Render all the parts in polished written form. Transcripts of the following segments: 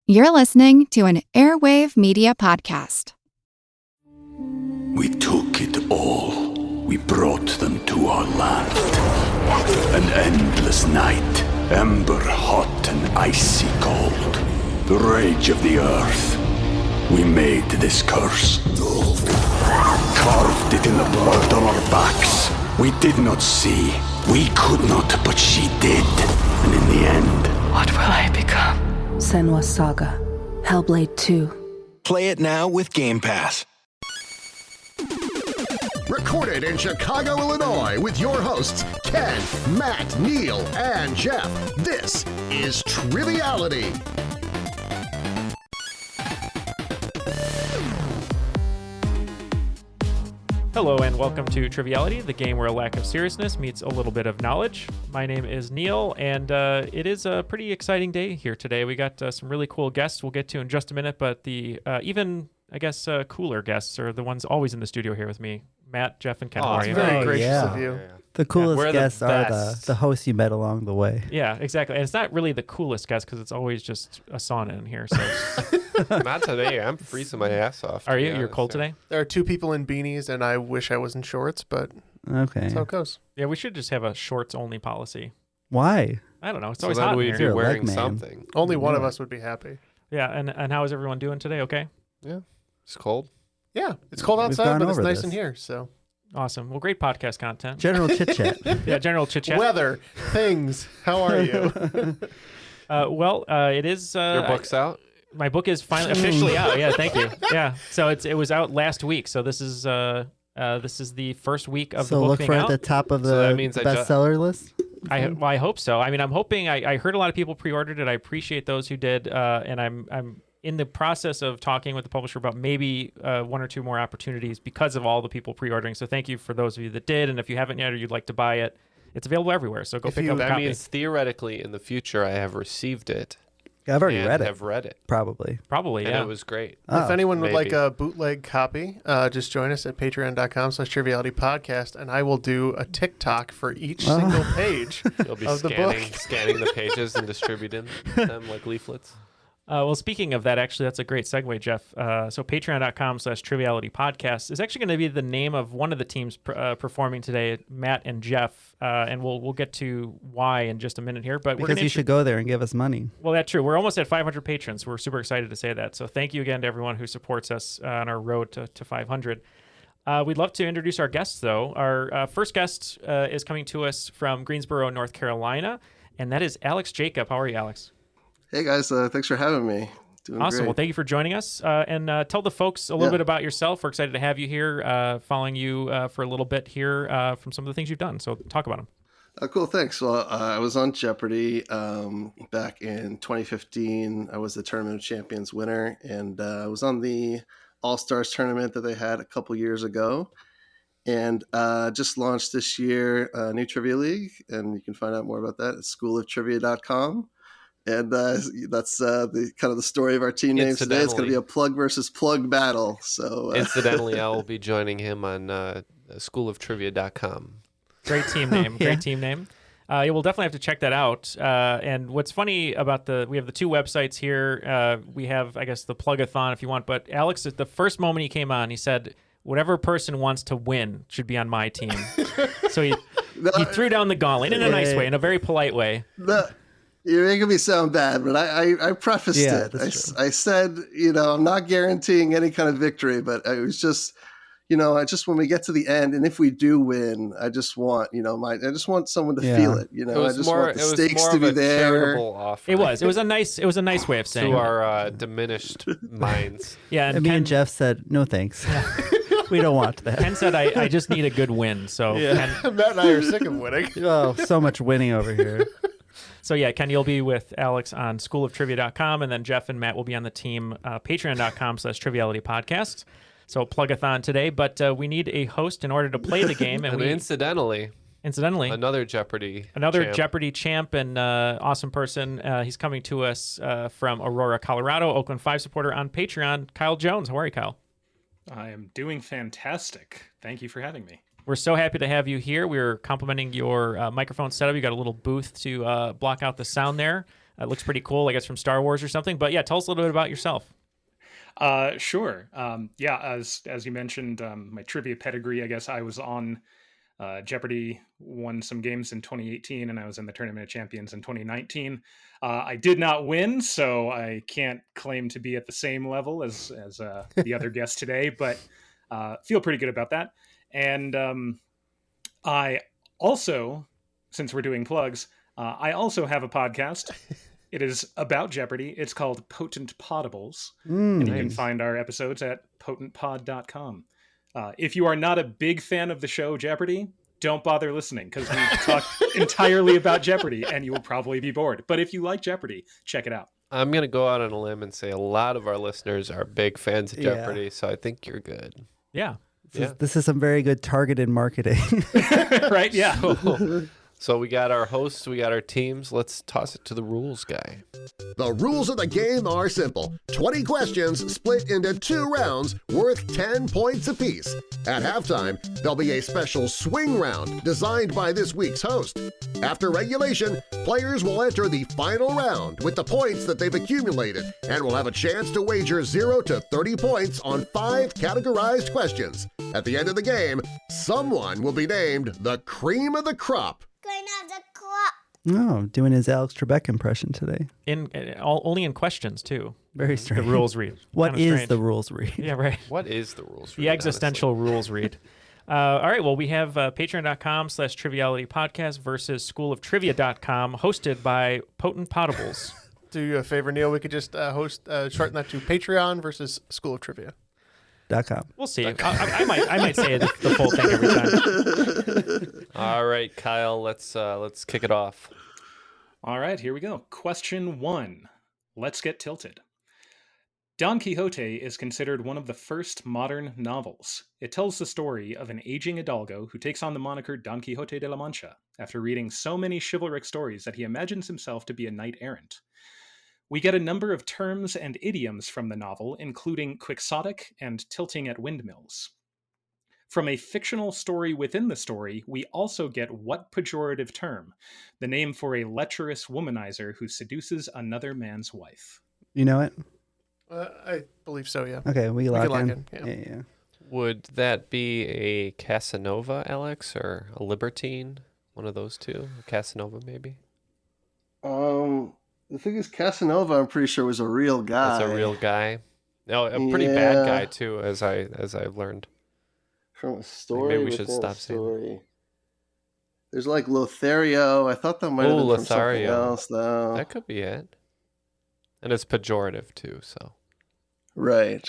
You're listening to an Airwave Media Podcast. We took it all. We brought them to our land. An endless night, ember hot and icy cold. The rage of the earth. We made this curse. Carved it in the blood on our backs. We did not see. We could not, but she did. And in the end... What will I become? Senua's Saga. Hellblade 2. Play it now with Game Pass. Recorded in Chicago, Illinois, with your hosts, Ken, Matt, Neal, and Jeff. This is Triviality. Hello and welcome to Triviality, the game where a lack of seriousness meets a little bit of knowledge. My name is Neal, and it is a pretty exciting day here today. We got some really cool guests we'll get to in just a minute, but the cooler guests are the ones always in the studio here with me. Matt, Jeff, and Ken. How are you? Very gracious of you. The coolest we're the guests are best. the hosts you met along the way. Yeah, exactly. And it's not really the coolest guest because it's always just a sauna in here. So Not today. I'm freezing my ass off. are you? You're cold today? There are two people in beanies, and I wish I was in shorts, but Okay. that's how it goes. Yeah, we should just have a shorts-only policy. Why? I don't know. It's So always then hot in we'd here. be You're a leg wearing man. something. Only one of us would be happy. Yeah, and how is everyone doing today? Okay? Yeah. It's cold. Yeah, it's cold We've outside, gone but it's over nice this. in here, so. Awesome. Well, great podcast content. General chit chat. Yeah, general chit-chat. Weather, things, how are you? It is... Your book's out? My book is finally officially out. Yeah, thank you. Yeah, so it was out last week. So this is the first week of the So book look being for it at out. the top of So that the means I bestseller list. I hope so. I mean, I'm hoping. I heard a lot of people pre-ordered it. I appreciate those who did, and I'm in the process of talking with the publisher about maybe one or two more opportunities because of all the people pre-ordering. So thank you for those of you that did, and if you haven't yet or you'd like to buy it, it's available everywhere. So go pick up a That copy. means theoretically in the future I have received it. I've already and read it. have read it. Probably. Probably, And yeah. it was great. If anyone would like maybe. a bootleg copy, just join us at patreon.com/Triviality Podcast, and I will do a TikTok for each single page You'll be of the book. scanning the pages and distributing them like leaflets. Well, speaking of that, actually, that's a great segue, Jeff. So patreon.com/Triviality Podcast is actually going to be the name of one of the teams performing today, Matt and Jeff, and we'll get to why in just a minute here. But we're Because gonna you should go there and give us money. Well, that's true. We're almost at 500 patrons. We're super excited to say that. So thank you again to everyone who supports us on our road to 500. We'd love to introduce our guests, though. Our first guest is coming to us from Greensboro, North Carolina, and that is Alex Jacob. How are you, Alex? Hey guys, thanks for having me. Doing Awesome. great. Well, thank you for joining us. And tell the folks a little bit about yourself. We're excited to have you here, following you for a little bit here from some of the things you've done. So talk about them. Cool, thanks. Well, I was on Jeopardy back in 2015. I was the Tournament of Champions winner, and I was on the All-Stars tournament that they had a couple years ago. And just launched this year a new Trivia League, and you can find out more about that at schooloftrivia.com. And that's the kind of the story of our team names today. It's going to be a plug versus plug battle. So Incidentally, I'll be joining him on schooloftrivia.com. Great team name. Great team name. Yeah, we'll definitely have to check that out. And what's funny about we have the two websites here. We have, I guess, the plug-a-thon if you want. But Alex, at the first moment he came on, he said, whatever person wants to win should be on my team. So he threw down the gauntlet in a nice way, in a very polite way. You're making me sound bad, but I prefaced it. I said, I'm not guaranteeing any kind of victory, but I was just, when we get to the end, and if we do win, I just want, I just want someone to feel it. I just want the stakes to be there. It was a nice way of saying to our diminished minds. Yeah, and me and Jeff said, no thanks. We don't want that. Ken said, I just need a good win. So Matt and I are sick of winning. Oh, so much winning over here. So yeah, Ken, you'll be with Alex on schooloftrivia.com, and then Jeff and Matt will be on the team, patreon.com/Triviality Podcast. So plug-a-thon today, but we need a host in order to play the game. And incidentally, another Jeopardy champ and awesome person. He's coming to us from Aurora, Colorado, Oakland 5 supporter on Patreon, Kyle Jones. How are you, Kyle? I am doing fantastic. Thank you for having me. We're so happy to have you here. We're complimenting your microphone setup. You got a little booth to block out the sound there. It looks pretty cool, I guess, from Star Wars or something. But yeah, tell us a little bit about yourself. Sure. Yeah, as you mentioned, my trivia pedigree, I guess I was on Jeopardy, won some games in 2018, and I was in the Tournament of Champions in 2019. I did not win, so I can't claim to be at the same level as the other guest today, but feel pretty good about that. And I also, since we're doing plugs, I also have a podcast. It is about Jeopardy. It's called Potent Podables. And you can find our episodes at potentpod.com. If you are not a big fan of the show Jeopardy, don't bother listening because we talk entirely about Jeopardy and you will probably be bored. But if you like Jeopardy, check it out. I'm going to go out on a limb and say a lot of our listeners are big fans of Jeopardy, so I think you're good. Yeah. This is some very good targeted marketing. Right? Yeah. So we got our hosts, we got our teams. Let's toss it to the rules guy. The rules of the game are simple. 20 questions split into 2 rounds worth 10 points apiece. At halftime, there'll be a special swing round designed by this week's host. After regulation, players will enter the final round with the points that they've accumulated and will have a chance to wager 0 to 30 points on 5 categorized questions. At the end of the game, someone will be named the cream of the crop. Oh, doing his Alex Trebek impression today. Only in questions, too. Very strange. The rules read. What is the rules read? Yeah, right. What is the rules read? The existential rules read. All right, well, we have patreon.com/Triviality Podcast versus schooloftrivia.com, hosted by Potent Podables. Do you a favor, Neal? We could just shorten that to Patreon versus School of Trivia. .com. We'll see. I might say the full thing every time. All right, Kyle, let's kick it off. All right, here we go. Question 1. Let's get tilted. Don Quixote is considered one of the first modern novels. It tells the story of an aging hidalgo who takes on the moniker Don Quixote de la Mancha after reading so many chivalric stories that he imagines himself to be a knight-errant. We get a number of terms and idioms from the novel, including quixotic and tilting at windmills. From a fictional story within the story, we also get what pejorative term? The name for a lecherous womanizer who seduces another man's wife. You know it? I believe so, yeah. Okay, we lock lock in. in, Yeah. Would that be a Casanova, Alex, or a libertine? One of those two? A Casanova, maybe? The thing is, Casanova, I'm pretty sure was a real guy. That's a real guy. No, a pretty bad guy too, as I've learned. From a story. Maybe we should stop saying that. There's like Lothario. I thought that might have been from something else, though. That could be it. And it's pejorative too, so. Right.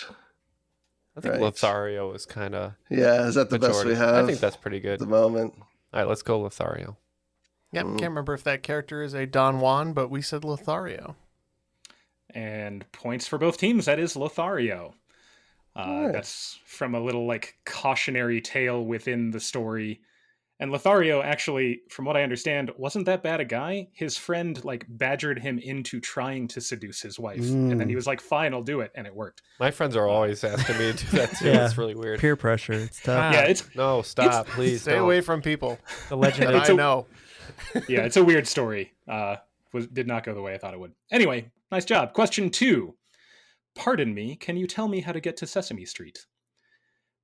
I think Lothario is kind of. Yeah, is that the best we have? I think that's pretty good at the moment. All right, let's go Lothario. Yeah, can't remember if that character is a Don Juan, but we said Lothario. And points for both teams. That is Lothario. Right. That's from a little like cautionary tale within the story. And Lothario actually, from what I understand, wasn't that bad a guy. His friend like badgered him into trying to seduce his wife. And then he was like, fine, I'll do it. And it worked. My friends are always asking me to do that too. Yeah. It's really weird. Peer pressure. It's tough. Yeah, No, stop, please. Stay away from people. The legend I know. Yeah, it's a weird story. Did not go the way I thought it would. Anyway, nice job. Question 2. Pardon me, can you tell me how to get to Sesame Street?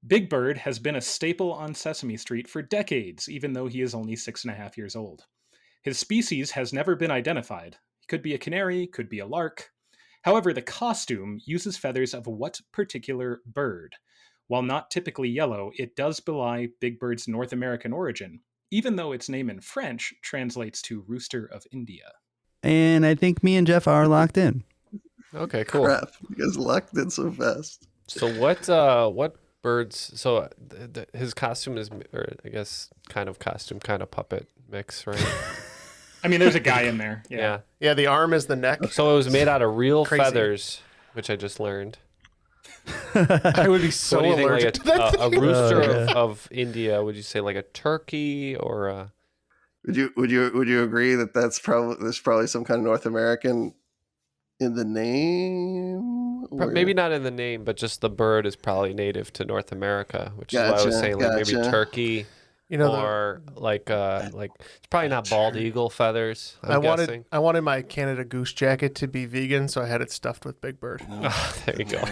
Big Bird has been a staple on Sesame Street for decades, even though he is only 6.5 years old. His species has never been identified. He could be a canary, could be a lark. However, the costume uses feathers of what particular bird? While not typically yellow, it does belie Big Bird's North American origin, even though its name in French translates to Rooster of India. And I think me and Jeff are locked in. Okay, cool. Crap, you guys locked in so fast. So what birds? So his costume is, or I guess, kind of costume, kind of puppet mix, right? I mean, there's a guy in there. Yeah. Yeah, the arm is the neck. So it was made out of real Crazy. feathers, which I just learned. I would be so What do you think, allergic to that a thing. rooster of India? Would you say like a turkey or a? Would you agree that there's probably some kind of North American in the name? Maybe not in the name, but just the bird is probably native to North America, which is why I was saying like maybe turkey. You know, or like it's probably not bald eagle feathers. I'm guessing. I wanted my Canada Goose jacket to be vegan, so I had it stuffed with Big Bird. Oh, there you go.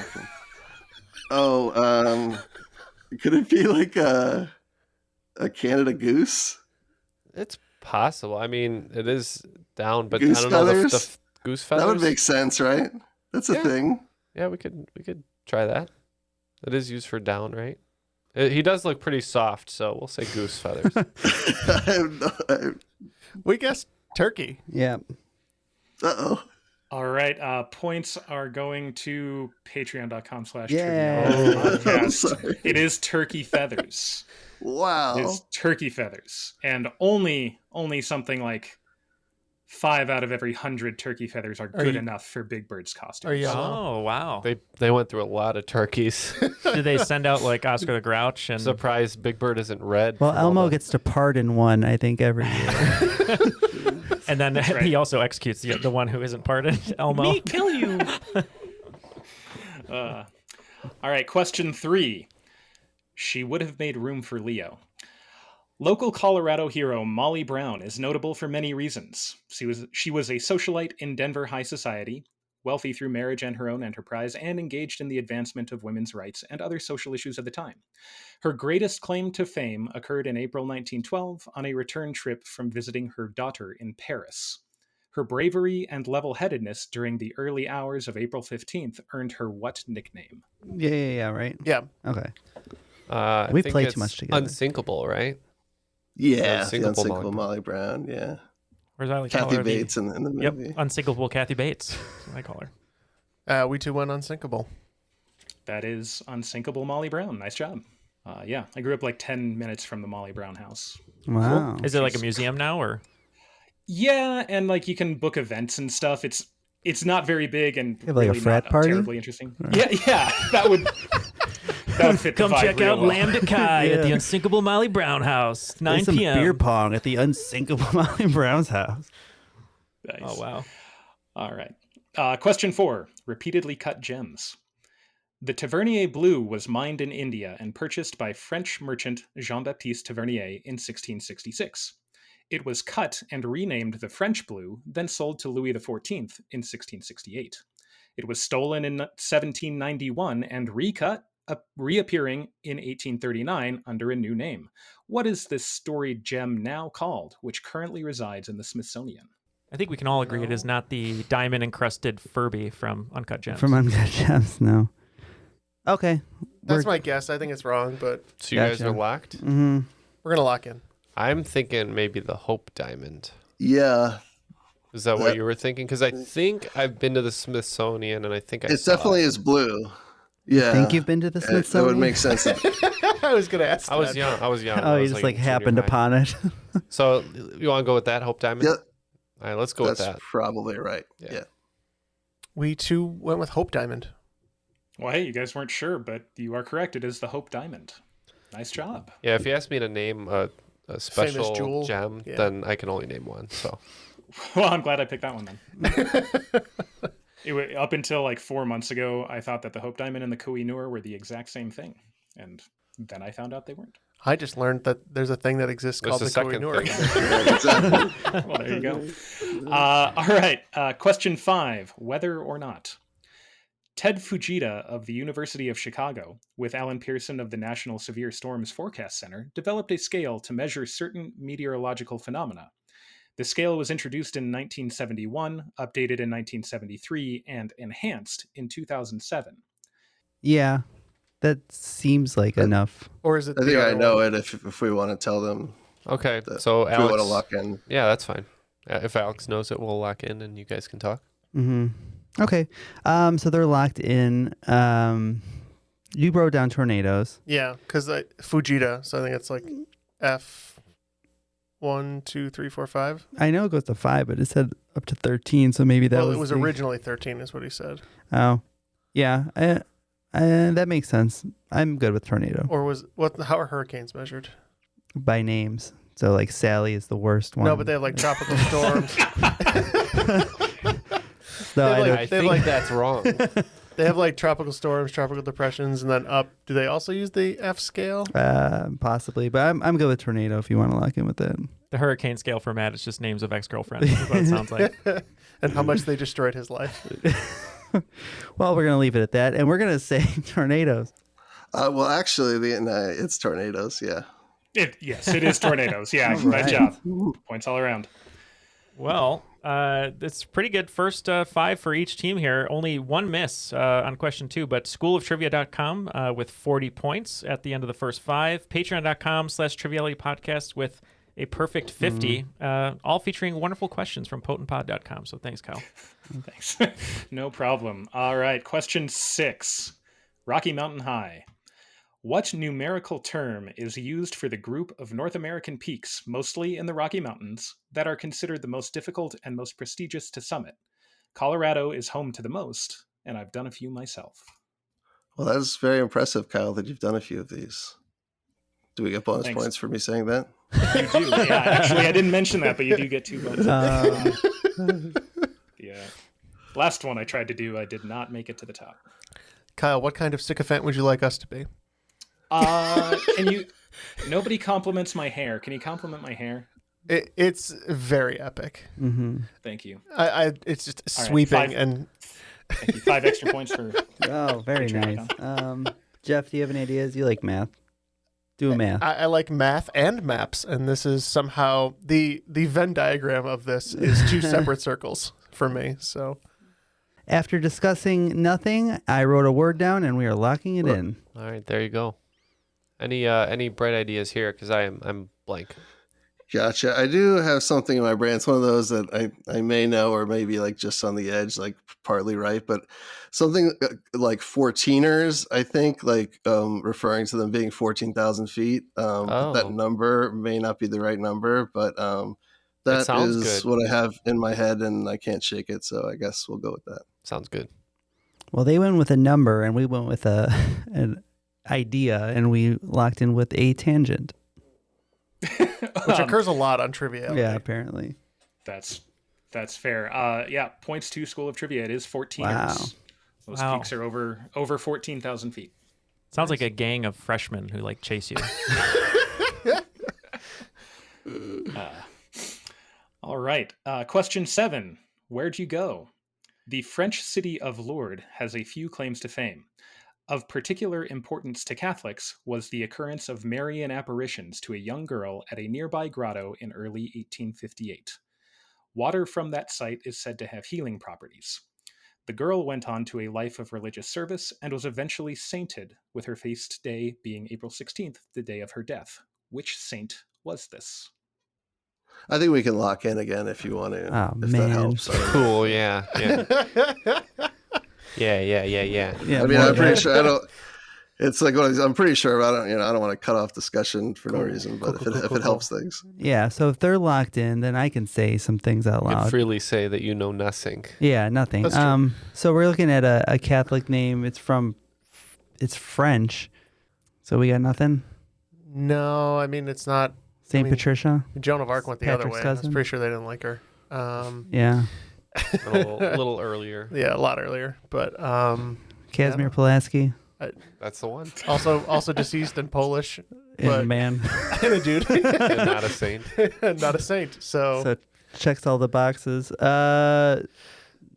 Could it be like a Canada Goose? It's possible. I mean, it is down, but Goose I don't know feathers? the goose feathers. That would make sense, right? That's a thing. Yeah, we could try that. It is used for down, right? He does look pretty soft, so we'll say goose feathers. We guessed turkey. Yeah. Uh-oh. All right. Points are going to patreon.com/Triviality Yeah. podcast. It is turkey feathers. Wow. It is turkey feathers. And only something like 5 out of every 100 turkey feathers are good enough for Big Bird's costume. Oh, wow. They went through a lot of turkeys. Do they send out like Oscar the Grouch? And Surprised Big Bird isn't red. Well, Elmo gets to pardon one, I think, every year. And then he also executes the one who isn't pardoned, Elmo. Me kill you. All right, question 3. She would have made room for Leo. Local Colorado hero Molly Brown is notable for many reasons. She was a socialite in Denver high society, wealthy through marriage and her own enterprise, and engaged in the advancement of women's rights and other social issues of the time. Her greatest claim to fame occurred in April 1912 on a return trip from visiting her daughter in Paris. Her bravery and level-headedness during the early hours of April 15th earned her what nickname? Yeah, right? Yeah. Okay. We play too much together. Unsinkable, right? Yeah, Unsinkable the Unsinkable Molly Brown. Yeah. Where's I like Kathy call her Bates in the movie. Yep, Unsinkable Kathy Bates. That's what I call her. We too went unsinkable. That is Unsinkable Molly Brown. Nice job. Yeah, I grew up like 10 minutes from the Molly Brown house. Wow. Is it like a museum now, or? Yeah, and like you can book events and stuff. It's not very big and You have like a really frat not party? terribly interesting. Yeah, that would fit the Come vibe check real out well. Lambda Chi at the Yeah. Unsinkable Molly Brown house, 9 Play some p.m. beer pong at the Unsinkable Molly Brown's house. Nice. Oh, wow. All right. Question 4. Repeatedly cut gems. The Tavernier Blue was mined in India and purchased by French merchant Jean-Baptiste Tavernier in 1666. It was cut and renamed the French Blue, then sold to Louis XIV in 1668. It was stolen in 1791 and recut, reappearing in 1839 under a new name. What is this storied gem now called, which currently resides in the Smithsonian? I think we can all agree it is not the diamond-encrusted Furby from Uncut Gems. From Uncut Gems, no. Okay. That's my guess. I think it's wrong, but So you guys Gotcha. are locked? Mm-hmm. we're gonna lock in. I'm thinking maybe the Hope Diamond. Yeah. Is that what you were thinking? Because I think I've been to the Smithsonian, and I think It definitely is blue. Yeah. Think you've been to the Smithsonian? That would make sense. I was gonna ask. I was that. young. I was young. Oh, I you was just like like in happened junior high. upon it. So you want to go with that Hope Diamond? Yep. All right, let's go with That's that. probably right. Yeah. Yeah. We too went with Hope Diamond. Well, hey, you guys weren't sure, but you are correct. It is the Hope Diamond. Nice job. Yeah, if you ask me to name a special jewel. gem, Yeah. then I can only name one. So Well, I'm glad I picked that one then. Up until like 4 months ago, I thought that the Hope Diamond and the Koh-i-Noor were the exact same thing. And then I found out they weren't. I just learned that there's a thing that exists There's called a the second Koh-i-Noor. thing. Well, there you go. All right. Question 5. Whether or not. Ted Fujita of the University of Chicago, with Alan Pearson of the National Severe Storms Forecast Center, developed a scale to measure certain meteorological phenomena. The scale was introduced in 1971, updated in 1973, and enhanced in 2007. Yeah, that seems like enough. Or is it? I the think I other know one? it if we want to tell them. okay, that so if we want to Alex, lock in. yeah, that's fine. If Alex knows it, we'll lock in, and you guys can talk. Mm-hmm. Okay. So they're locked in. You wrote down tornadoes. Yeah, because Fujita. So I think it's like F 1, 2, 3, 4, 5. I know it goes to 5, but it said up to 13, so maybe that Well, was it was the- originally 13, is what he said. Oh, yeah. That makes sense. I'm good with tornado Or was what? How are hurricanes measured? by names. So like Sally is the worst one. No, but they have like tropical storms. No, They're I like- don't- I they're think like- that's wrong. They have like tropical storms, tropical depressions, and then up. Do they also use the F scale? Possibly, but I'm good with tornado if you want to lock in with it. The hurricane scale for Matt is just names of ex-girlfriends. That's what it sounds like. And how much they destroyed his life. Well, we're going to leave it at that, and we're going to say tornadoes. Well, actually, it's tornadoes, yeah. Yes, it is tornadoes. Yeah, All good right. job. Points all around. Well, it's pretty good first 5 for each team here. Only one miss on question 2, but schooloftrivia.com with 40 points at the end of the first 5. Patreon.com/Triviality Podcast with a perfect 50, all featuring wonderful questions from potentpod.com. So thanks, Kyle. Thanks. No problem. All right, question 6. Rocky Mountain High. What numerical term is used for the group of North American peaks, mostly in the Rocky Mountains, that are considered the most difficult and most prestigious to summit? Colorado is home to the most, and I've done a few myself. Well, that's very impressive, Kyle, that you've done a few of these. Do we get bonus Thanks. points for me saying that? You do. Yeah, actually, I didn't mention that, but you do get 2 bonus points. Yeah. Last one I tried to do, I did not make it to the top. Kyle, what kind of sycophant would you like us to be? Nobody compliments my hair. Can you compliment my hair? It's very epic. Mm-hmm. Thank you. It's just All right, sweeping and. Thank you. 5 extra points for. Oh, very nice. Jeff, do you have any ideas? You like math? Do a math. I like math and maps, and this is somehow the Venn diagram of this is 2 separate circles for me. So. After discussing nothing, I wrote a word down, and we are locking it in. All right, there you go. Any bright ideas here? Because I'm blank. Gotcha. I do have something in my brain. It's one of those that I may know or maybe like just on the edge, like partly right, but something like 14ers, I think, like referring to them being 14,000 feet. That number may not be the right number, but that is what I have in my head and I can't shake it. So I guess we'll go with that. Sounds good. Well, they went with a number, and we went with an idea, and we locked in with a tangent. Which occurs a lot on Triviality. Yeah, apparently. That's fair. Yeah, points to School of Trivia. It is 14ers. Wow. Those peaks are over 14,000 feet. Sounds like a gang of freshmen who like chase you. All right. Question 7. Where'd you go? The French city of Lourdes has a few claims to fame. Of particular importance to Catholics was the occurrence of Marian apparitions to a young girl at a nearby grotto in early 1858. Water from that site is said to have healing properties. The girl went on to a life of religious service and was eventually sainted, with her feast day being April 16th, the day of her death. Which saint was this? I think we can lock in again if you want to. Oh, if man. that helps. Cool, yeah. Yeah. I mean, I'm pretty sure I don't. It's like I'm pretty sure I don't want to cut off discussion for no reason, but if it helps things. Yeah, so if they're locked in, then I can say some things out You loud. can freely say that you know nothing. Yeah, nothing. That's true. So we're looking at a Catholic name. It's French. So we got nothing? No, I mean, it's not. St. Patricia? Joan of Arc went the other Patrick's way. cousin? I'm pretty sure they didn't like her. Yeah. A little earlier. Yeah, a lot earlier. But Casimir Pulaski? That's the one. Also deceased and Polish. And a man. And a dude. And not a saint. Not a saint. So checks all the boxes. I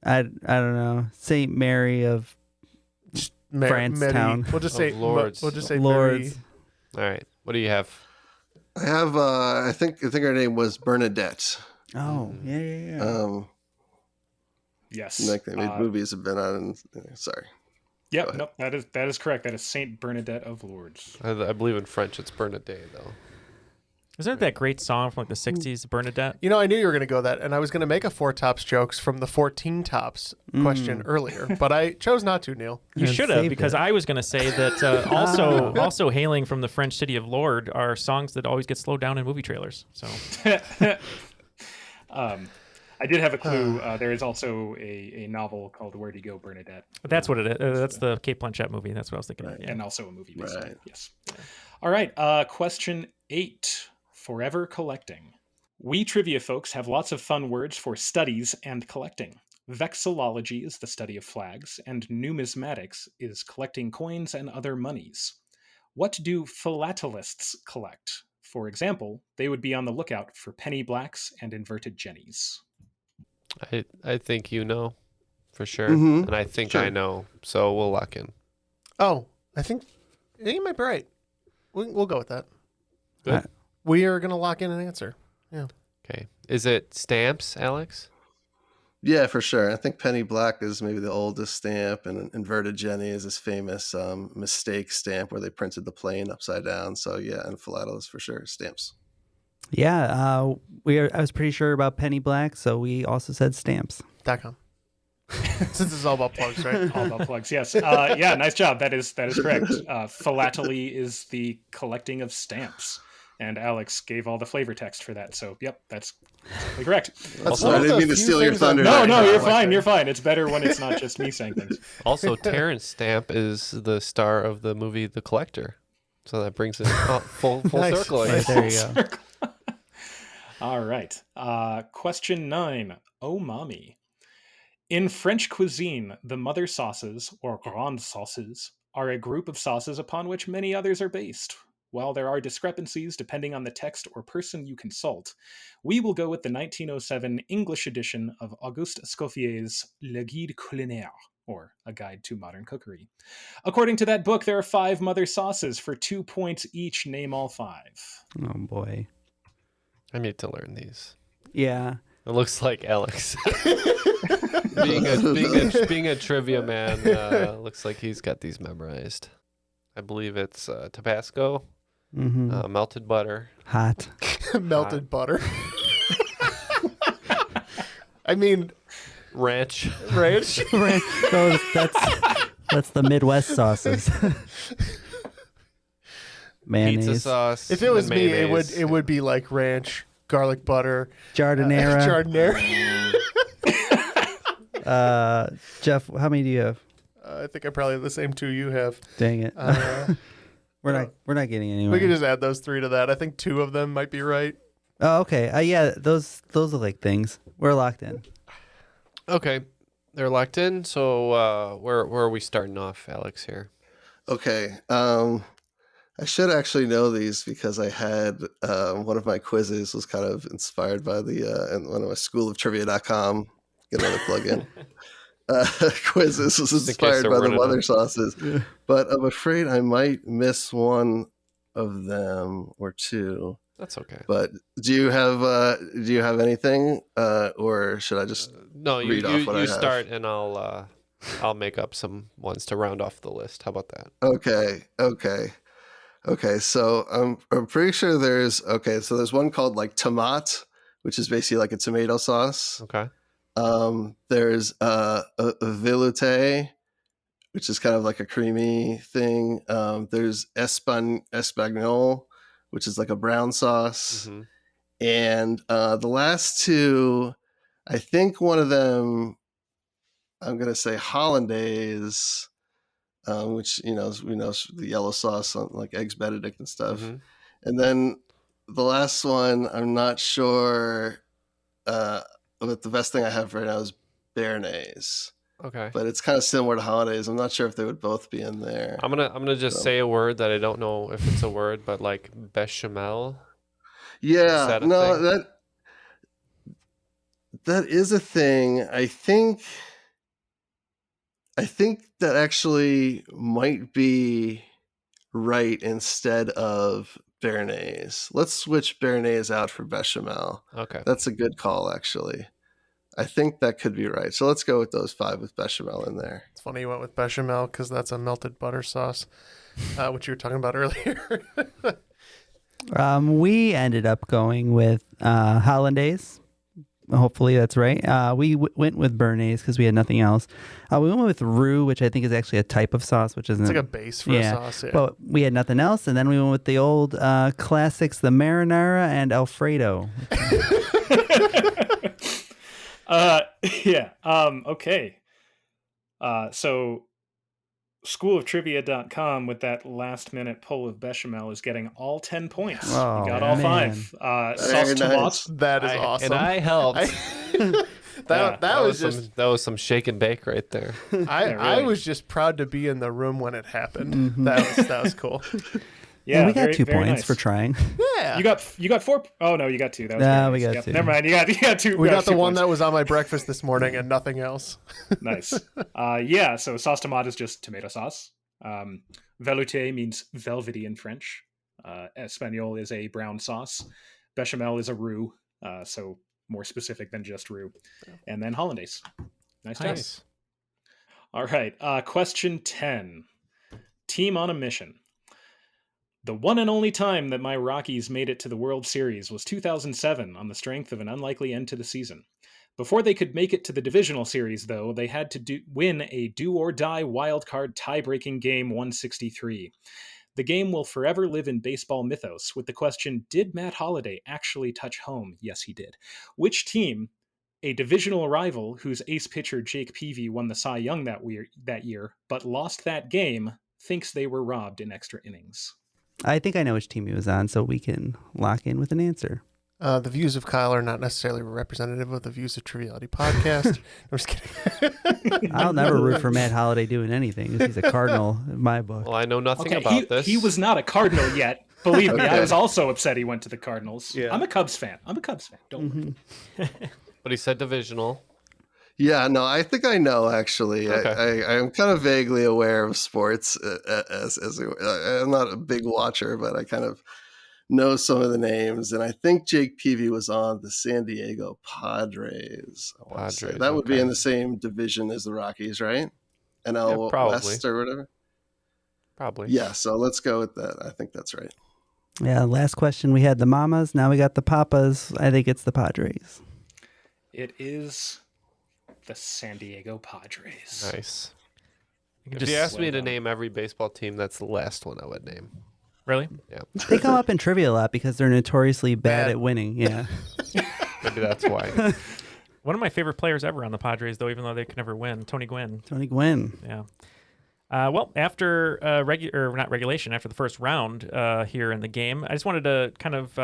don't know. St. Mary of Francetown. We'll just say Lourdes. We'll just say Lourdes. All right. What do you have? I have. I think her name was Bernadette. Oh, yeah. Yes. Like they made movies have been on. Sorry. Yep. Nope. That is correct. That is Saint Bernadette of Lourdes. I believe in French it's Bernadette, though. Isn't that great song from like the 60s, Bernadette? You know, I knew you were going to go that, and I was going to make a 4 tops jokes from the 14 tops question earlier, but I chose not to, Neal. You should have, because I was going to say that also hailing from the French city of Lourdes are songs that always get slowed down in movie trailers. So, I did have a clue. There is also a novel called Where'd You Go, Bernadette? That's what it is. That's the Kate Blanchett movie. That's what I was thinking. Right. Yeah. And also a movie. Right. Yes. All right. Question 8. Forever collecting. We trivia folks have lots of fun words for studies and collecting. Vexillology is the study of flags, and numismatics is collecting coins and other monies. What do philatelists collect? For example, they would be on the lookout for penny blacks and inverted jennies. I think you know for sure, Mhm. and I think Sure. I know, so we'll lock in. Oh, I think you might be right. We'll go with that. Good. We are going to lock in an answer. Yeah. Okay. Is it stamps, Alex? Yeah, for sure. I think penny black is maybe the oldest stamp, and inverted jenny is this famous mistake stamp where they printed the plane upside down. So yeah, and philatelist for sure. Stamps. Yeah, I was pretty sure about penny black, so we also said stamps. .com. Since it's all about plugs, right? All about plugs, yes. Yeah, nice job. That is correct. Philately is the collecting of stamps. And Alex gave all the flavor text for that. So, yep, that's totally correct. I didn't mean to steal your thunder. No, you're fine. You're fine. It's better when it's not just me saying things. Also, Terrence Stamp is the star of the movie The Collector. So that brings it full Nice. circle. I Right, guess. there you go. All right. Question 9. Oh, mommy. In French cuisine, the mother sauces, or grande sauces, are a group of sauces upon which many others are based. While there are discrepancies depending on the text or person you consult, we will go with the 1907 English edition of Auguste Escoffier's Le Guide Culinaire, or A Guide to Modern Cookery. According to that book, there are 5 mother sauces. For 2 points each, name all 5. Oh boy. I need to learn these. Yeah. It looks like Alex. being a trivia man, looks like he's got these memorized. I believe it's Tabasco, melted butter, Hot. Melted butter. I mean, ranch. ranch. That's the Midwest sauces. Mayonnaise. Pizza sauce. If it was and me, mayonnaise. it would be like ranch, garlic butter, Jardinera. Jeff, how many do you have? I think I probably have the same 2 you have. Dang it. We're not getting anywhere. We could just add those 3 to that. I think 2 of them might be right. Oh, okay. Yeah, those are like things. We're locked in. Okay, they're locked in. So where are we starting off, Alex? Here. Okay. I should actually know these because I had one of my quizzes was kind of inspired by and one of my schooloftrivia.com. Get another plug-in. Quizzes was inspired by the mother sauces, but I'm afraid I might miss one of them or 2. That's okay. But do you have anything, or should I just No, read off what I you have? start, and I'll make up some ones to round off the list. How about that? Okay. So I'm pretty sure there's one called like tomat, which is basically like a tomato sauce. Okay. There's a velouté, which is kind of like a creamy thing. There's espagnole, which is like a brown sauce. Mm-hmm. And the last 2, I think one of them, I'm going to say hollandaise, which, we know the yellow sauce on like eggs Benedict and stuff. Mm-hmm. And then the last one, I'm not sure, but the best thing I have right now is béarnaise. Okay. But it's kind of similar to hollandaise. I'm not sure if they would both be in there. I'm gonna just say a word that I don't know if it's a word, but like bechamel. Yeah, that a no, thing? that is a thing. I think that actually might be right instead of béarnaise. Let's switch béarnaise out for bechamel. Okay. That's a good call, actually. I think that could be right. So let's go with those 5 with bechamel in there. It's funny you went with bechamel because that's a melted butter sauce, which you were talking about earlier. We ended up going with hollandaise. Hopefully that's right. We went with béarnaise because we had nothing else. We went with roux, which I think is actually a type of sauce, which isn't. It's like a base for a sauce. Yeah. But we had nothing else, and then we went with the old classics, the marinara and Alfredo. Okay. So schooloftrivia.com with that last minute pull of bechamel is getting all 10 points. Oh, you got all man. 5. Sauce Very tomate. nice. That is awesome. And I helped. That was some shake and bake right there. I was just proud to be in the room when it happened. Mm-hmm. That was cool. Yeah, we got 2 points for trying. Yeah, you got 4. Oh no, you got 2. That was we got 2. Never mind. You got 2. We got the one points. that was on my breakfast this morning and nothing else. Nice. So sauce tomate is just tomato sauce. Velouté means velvety in French. Espagnole is a brown sauce. Bechamel is a roux, so more specific than just roux. And then hollandaise. Nice. All right. Question 10. Team on a mission. The one and only time that my Rockies made it to the World Series was 2007 on the strength of an unlikely end to the season. Before they could make it to the divisional series, though, they had to win a do-or-die wildcard tie-breaking game 163. The game will forever live in baseball mythos with the question, did Matt Holliday actually touch home? Yes, he did. Which team, a divisional rival whose ace pitcher Jake Peavy won the Cy Young that year, but lost that game, thinks they were robbed in extra innings? I think I know which team he was on, so we can lock in with an answer. The views of Kyle are not necessarily representative of the views of Triviality Podcast. I'm just kidding. I'll never root for Matt Holliday doing anything. He's a Cardinal in my book. Well, I know nothing about this. He was not a Cardinal yet. Believe me, I was also upset he went to the Cardinals. Yeah. I'm a Cubs fan. Don't worry. But he said divisional. Yeah, no, I think I know, actually. Okay. I'm kind of vaguely aware of sports. I'm not a big watcher, but I kind of know some of the names. And I think Jake Peavy was on the San Diego Padres. That would be in the same division as the Rockies, right? NL West or whatever? Probably. Yeah, so let's go with that. I think that's right. Yeah, last question. We had the Mamas. Now we got the Papas. I think it's the Padres. It is the San Diego Padres. Nice. If you asked me to name every baseball team, that's the last one I would name. Really? Yeah. They come up in trivia a lot because they're notoriously bad at winning. Yeah. Maybe that's why. One of my favorite players ever on the Padres, though, even though they could never win, Tony Gwynn. Yeah. Well, after after the first round here in the game, I just wanted to kind of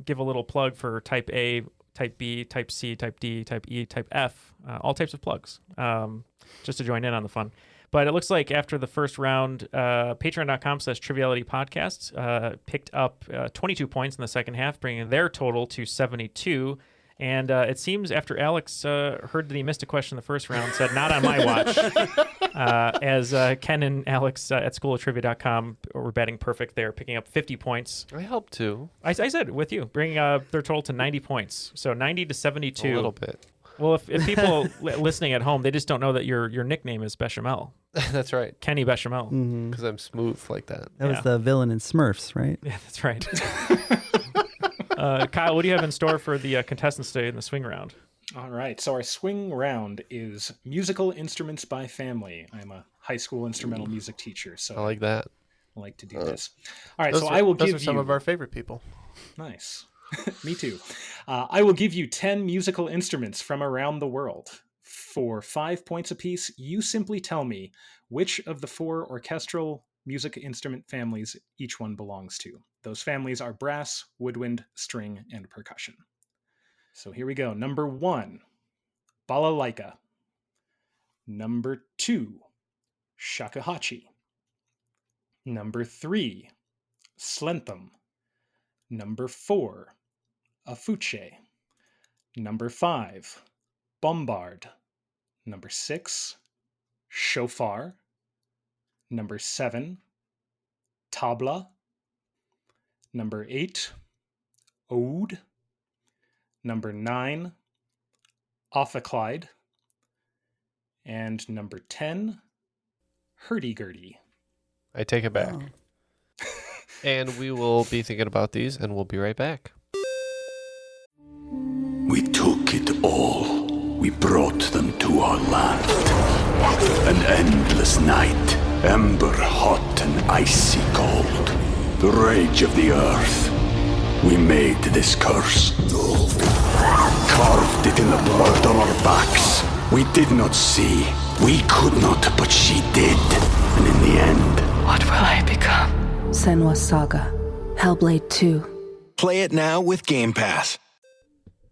give a little plug for Type A, Type B, Type C, Type D, Type E, Type F, all types of plugs, just to join in on the fun. But it looks like after the first round, patreon.com/Triviality Podcast picked up 22 points in the second half, bringing their total to 72. And it seems after Alex heard that he missed a question in the first round, said, not on my watch, as Ken and Alex at schooloftrivia.com were batting perfect there, picking up 50 points. I helped too. I said with you, bringing their total to 90 points. So 90 to 72. A little bit. Well, if people listening at home, they just don't know that your nickname is Bechamel. That's right. Kenny Bechamel. Because I'm smooth like that. That was the villain in Smurfs, right? Yeah, that's right. Kyle, what do you have in store for the contestants today in the swing round? All right. So our swing round is musical instruments by family. I'm a high school instrumental music teacher, so I like that. I like to do this. All right. So I will give you... Those are some of our favorite people. Nice. Me too. I will give you 10 musical instruments from around the world. For 5 points apiece, you simply tell me which of the 4 orchestral music instrument families each one belongs to. Those families are brass, woodwind, string, and percussion. So here we go. Number 1, balalaika. Number 2, shakuhachi. Number 3, slenthum. Number 4, afuche. Number 5, bombard. Number 6, shofar. Number 7, tabla. Number 8, oud. Number 9, ophicleide. And number 10, hurdy-gurdy. I take it back. And we will be thinking about these, and we'll be right back. We took it all. We brought them to our land. An endless night, ember hot and icy cold. The rage of the earth. We made this curse. Carved it in the blood on our backs. We did not see. We could not, but she did. And in the end... What will I become? Senua's Saga. Hellblade 2. Play it now with Game Pass.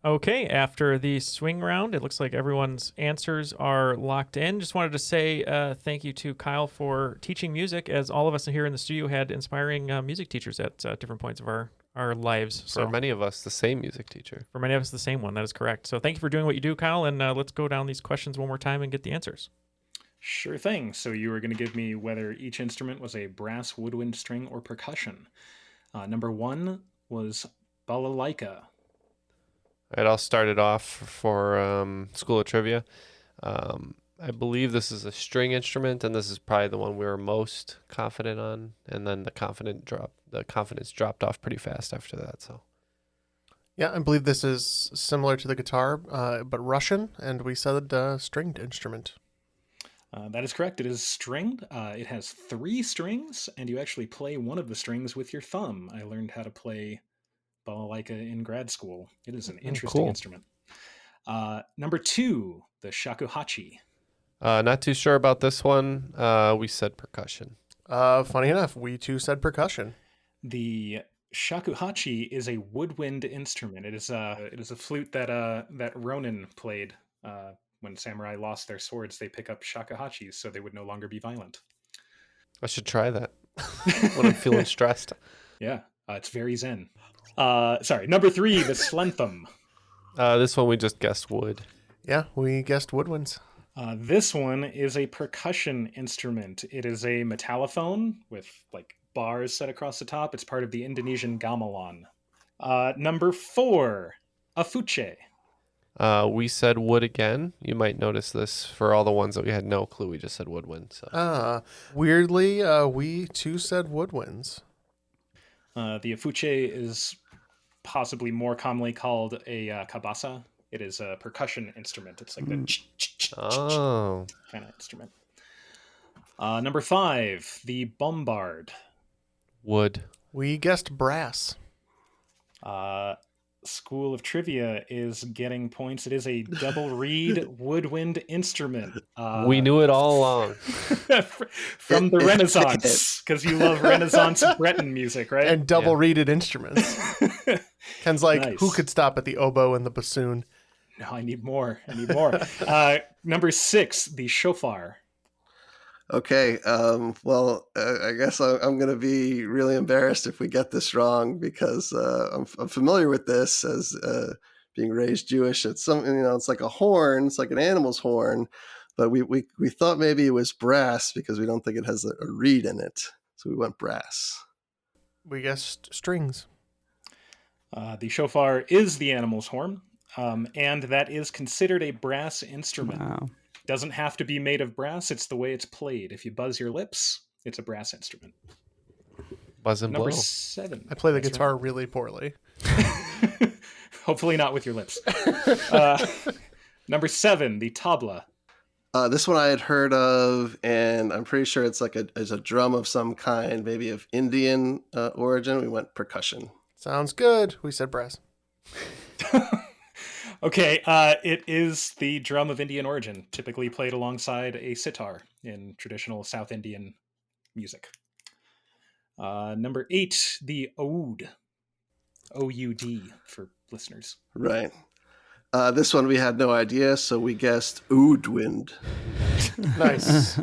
Okay, after the swing round, it looks like everyone's answers are locked in. Just wanted to say thank you to Kyle for teaching music, as all of us here in the studio had inspiring music teachers at different points of our lives. For many of us, the same music teacher. For many of us, the same one. That is correct. So thank you for doing what you do, Kyle, and let's go down these questions one more time and get the answers. Sure thing. So you were going to give me whether each instrument was a brass, woodwind, string, or percussion. Number 1 was balalaika. All right, I'll start it off for School of Trivia. I believe this is a string instrument, and this is probably the one we were most confident on. And then the confidence dropped off pretty fast after that. So, Yeah, I believe this is similar to the guitar, but Russian, and we said stringed instrument. That is correct. It is stringed. It has 3 strings, and you actually play one of the strings with your thumb. I learned how to play balalaika in grad school. It is an interesting instrument. Number 2, the shakuhachi. Not too sure about this one. We said percussion. Funny enough, we too said percussion. The shakuhachi is a woodwind instrument. It is a flute that Ronin played. When samurai lost their swords, they pick up shakuhachis so they would no longer be violent. I should try that when I'm feeling stressed. Yeah, it's very zen. Sorry, number 3, the slenthum. This one we just guessed wood. Yeah, we guessed woodwinds. This one is a percussion instrument. It is a metallophone with like bars set across the top. It's part of the Indonesian gamelan. Number 4, a fuche. We said wood again. You might notice this for all the ones that we had no clue. We just said woodwind. So. Weirdly, we too said woodwinds. The afuche is possibly more commonly called a kabasa. It is a percussion instrument. It's like the kind of instrument. Number 5, the bombard. Wood. We guessed brass. School of Trivia is getting points. It is a double reed woodwind instrument. We knew it all along. From the Renaissance, because you love Renaissance Breton music, right? And double reeded instruments. Ken's like, Nice. Who could stop at the oboe and the bassoon? No, I need more. Number 6, the shofar. Okay, I guess I'm going to be really embarrassed if we get this wrong, because I'm familiar with this as being raised Jewish. It's something, it's like a horn, it's like an animal's horn, but we thought maybe it was brass because we don't think it has a reed in it, so we went brass. We guessed strings. The shofar is the animal's horn, and that is considered a brass instrument. Wow. Doesn't have to be made of brass. It's the way it's played. If you buzz your lips, it's a brass instrument. Buzz and Number blow. 7. I play the guitar really poorly. Hopefully not with your lips. Number 7, the tabla. This one I had heard of, and I'm pretty sure it's like a drum of some kind, maybe of Indian origin. We went percussion. Sounds good. We said brass. Okay, it is the drum of Indian origin, typically played alongside a sitar in traditional South Indian music. Number 8, the oud. O-U-D for listeners. Right. This one we had no idea, so we guessed oudwind. Nice.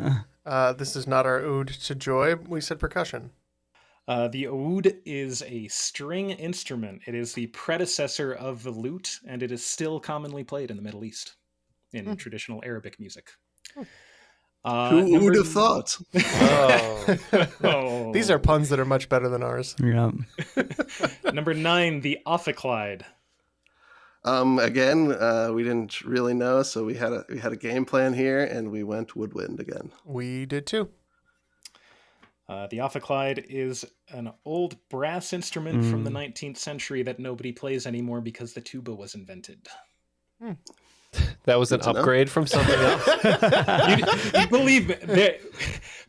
This is not our ode to joy. We said percussion. The oud is a string instrument. It is the predecessor of the lute, and it is still commonly played in the Middle East in traditional Arabic music. Who would have thought? Oh. These are puns that are much better than ours. Yeah. Number 9, the ophicleide. Again, we didn't really know, so we had a game plan here, and we went woodwind again. We did too. The ophicleide is an old brass instrument from the 19th century that nobody plays anymore because the tuba was invented. That was an upgrade from something else. You believe me,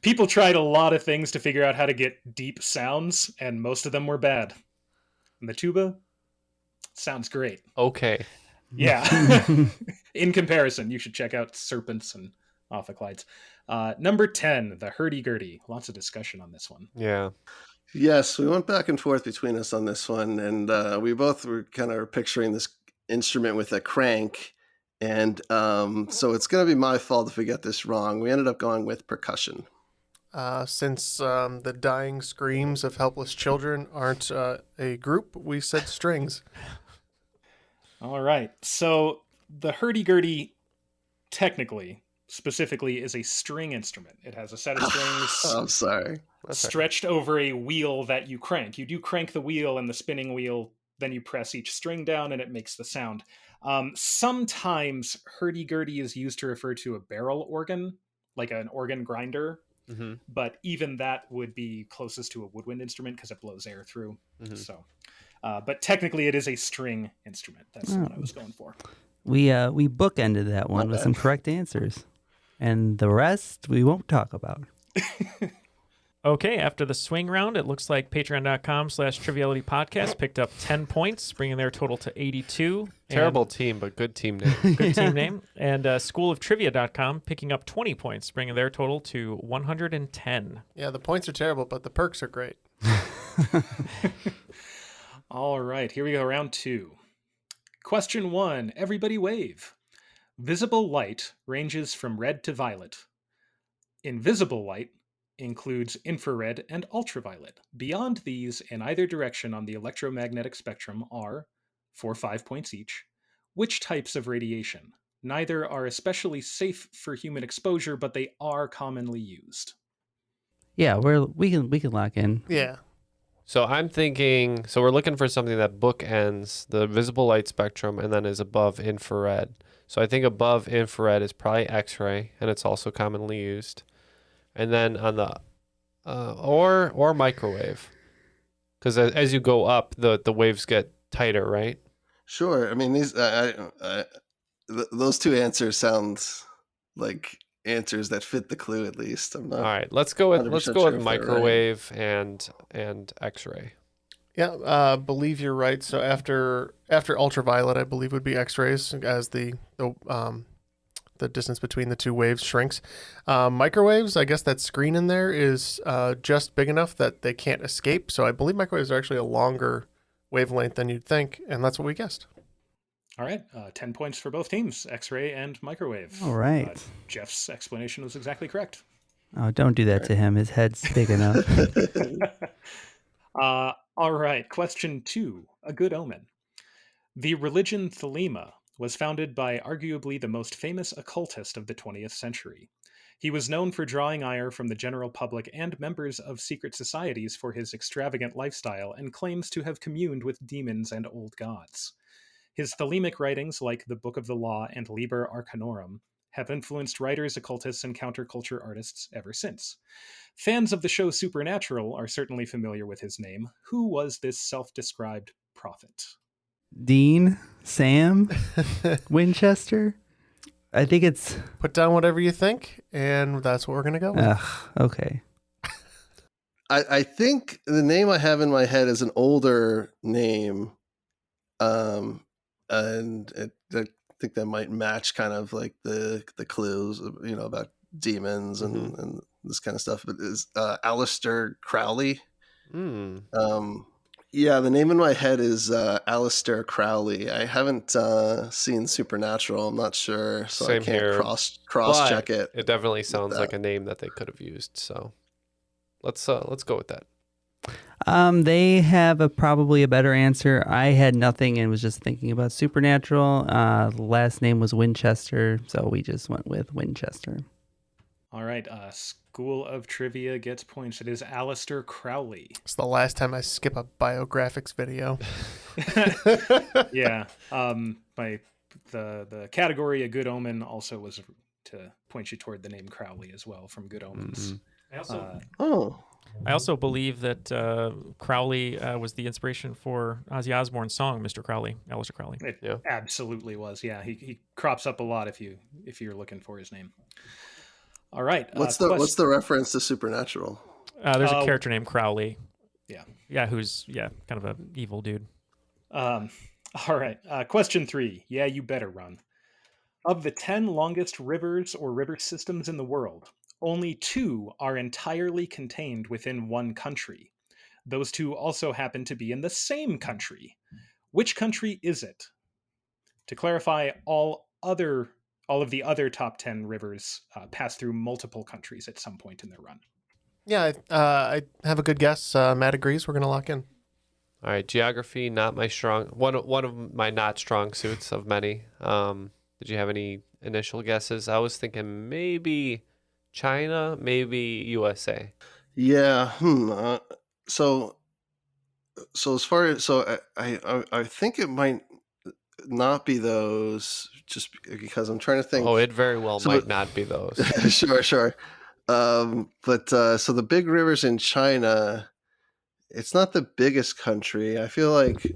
people tried a lot of things to figure out how to get deep sounds, and most of them were bad. And the tuba sounds great. Okay. Yeah. In comparison, you should check out serpents and ophicleides. Number 10, the hurdy-gurdy. Lots of discussion on this one. Yeah. Yes, we went back and forth between us on this one, and we both were kind of picturing this instrument with a crank. And so it's going to be my fault if we get this wrong. We ended up going with percussion. Since the dying screams of helpless children aren't a group, we said strings. All right. So the hurdy-gurdy, technically, specifically, is a string instrument. It has a set of strings I'm sorry. stretched over a wheel that you crank. You do crank the wheel, and the spinning wheel, then you press each string down, and it makes the sound. Sometimes hurdy-gurdy is used to refer to a barrel organ, like an organ grinder. Mm-hmm. But even that would be closest to a woodwind instrument because it blows air through. Mm-hmm. So, but technically it is a string instrument. That's what I was going for. We bookended that one with some correct answers, and the rest we won't talk about. Okay, after the swing round, it looks like patreon.com/Triviality Podcast picked up 10 points, bringing their total to 82. Terrible team, but good team name. Good team name. And schooloftrivia.com picking up 20 points, bringing their total to 110. Yeah, the points are terrible, but the perks are great. All right, here we go, round 2. Question 1, everybody wave. Visible light ranges from red to violet. Invisible light includes infrared and ultraviolet. Beyond these, in either direction on the electromagnetic spectrum are, for 5 points each, which types of radiation? Neither are especially safe for human exposure, but they are commonly used. Yeah, we can lock in. Yeah. So I'm thinking, so we're looking for something that bookends the visible light spectrum and then is above infrared. So I think above infrared is probably X-ray, and it's also commonly used. And then on the or microwave, because as you go up, the waves get tighter, right? Sure. I mean, these those two answers sound like answers that fit the clue. At least I'm not. All right, let's go with 100% sure if they're microwave and X-ray. Yeah, believe you're right. So after ultraviolet, I believe would be X-rays as the distance between the two waves shrinks. Microwaves, I guess that screen in there is just big enough that they can't escape. So I believe microwaves are actually a longer wavelength than you'd think, and that's what we guessed. All right, 10 points for both teams, X-ray and microwave. All right. Jeff's explanation was exactly correct. Oh, don't do that to him. His head's big enough. All right, question 2, a good omen. The religion Thelema was founded by arguably the most famous occultist of the 20th century. He was known for drawing ire from the general public and members of secret societies for his extravagant lifestyle and claims to have communed with demons and old gods. His Thelemic writings, like the Book of the Law and Liber Arcanorum, have influenced writers, occultists, and counterculture artists ever since. Fans of the show Supernatural are certainly familiar with his name. Who was this self-described prophet? Dean, Sam, Winchester. I think it's. Put down whatever you think, and that's what we're going to go with. Okay. I think the name I have in my head is an older name. And I think that might match kind of like the clues, about demons and this kind of stuff. But is Aleister Crowley? Yeah, the name in my head is Aleister Crowley. I haven't seen Supernatural. I'm not sure, so Same I can't here, cross check it. It definitely sounds like a name that they could have used. So let's go with that. They have probably a better answer. I had nothing and was just thinking about Supernatural. The last name was Winchester, so we just went with Winchester. All right, School of Trivia gets points. It is Aleister Crowley. It's the last time I skip a biographics video. Yeah. The category A Good Omen also was to point you toward the name Crowley as well from Good Omens. I also believe that Crowley was the inspiration for Ozzy Osbourne's song, Mr. Crowley, Aleister Crowley. It absolutely was. Yeah, he crops up a lot if you're looking for his name. All right. What's the reference to Supernatural? There's a character named Crowley. Yeah, who's kind of an evil dude. All right. Question 3. Yeah, you better run. Of the 10 longest rivers or river systems in the world, only 2 are entirely contained within one country. Those 2 also happen to be in the same country. Which country is it? To clarify, all of the other top 10 rivers pass through multiple countries at some point in their run. Yeah, I have a good guess. Matt agrees. We're going to lock in. All right, geography, not my strong, one of my not strong suits of many. Did you have any initial guesses? I was thinking maybe China, maybe USA. Yeah. So as far as I think it might not be those, just because I'm trying to think. Oh, it very well might not be those. Sure. But so the big rivers in China, it's not the biggest country. I feel like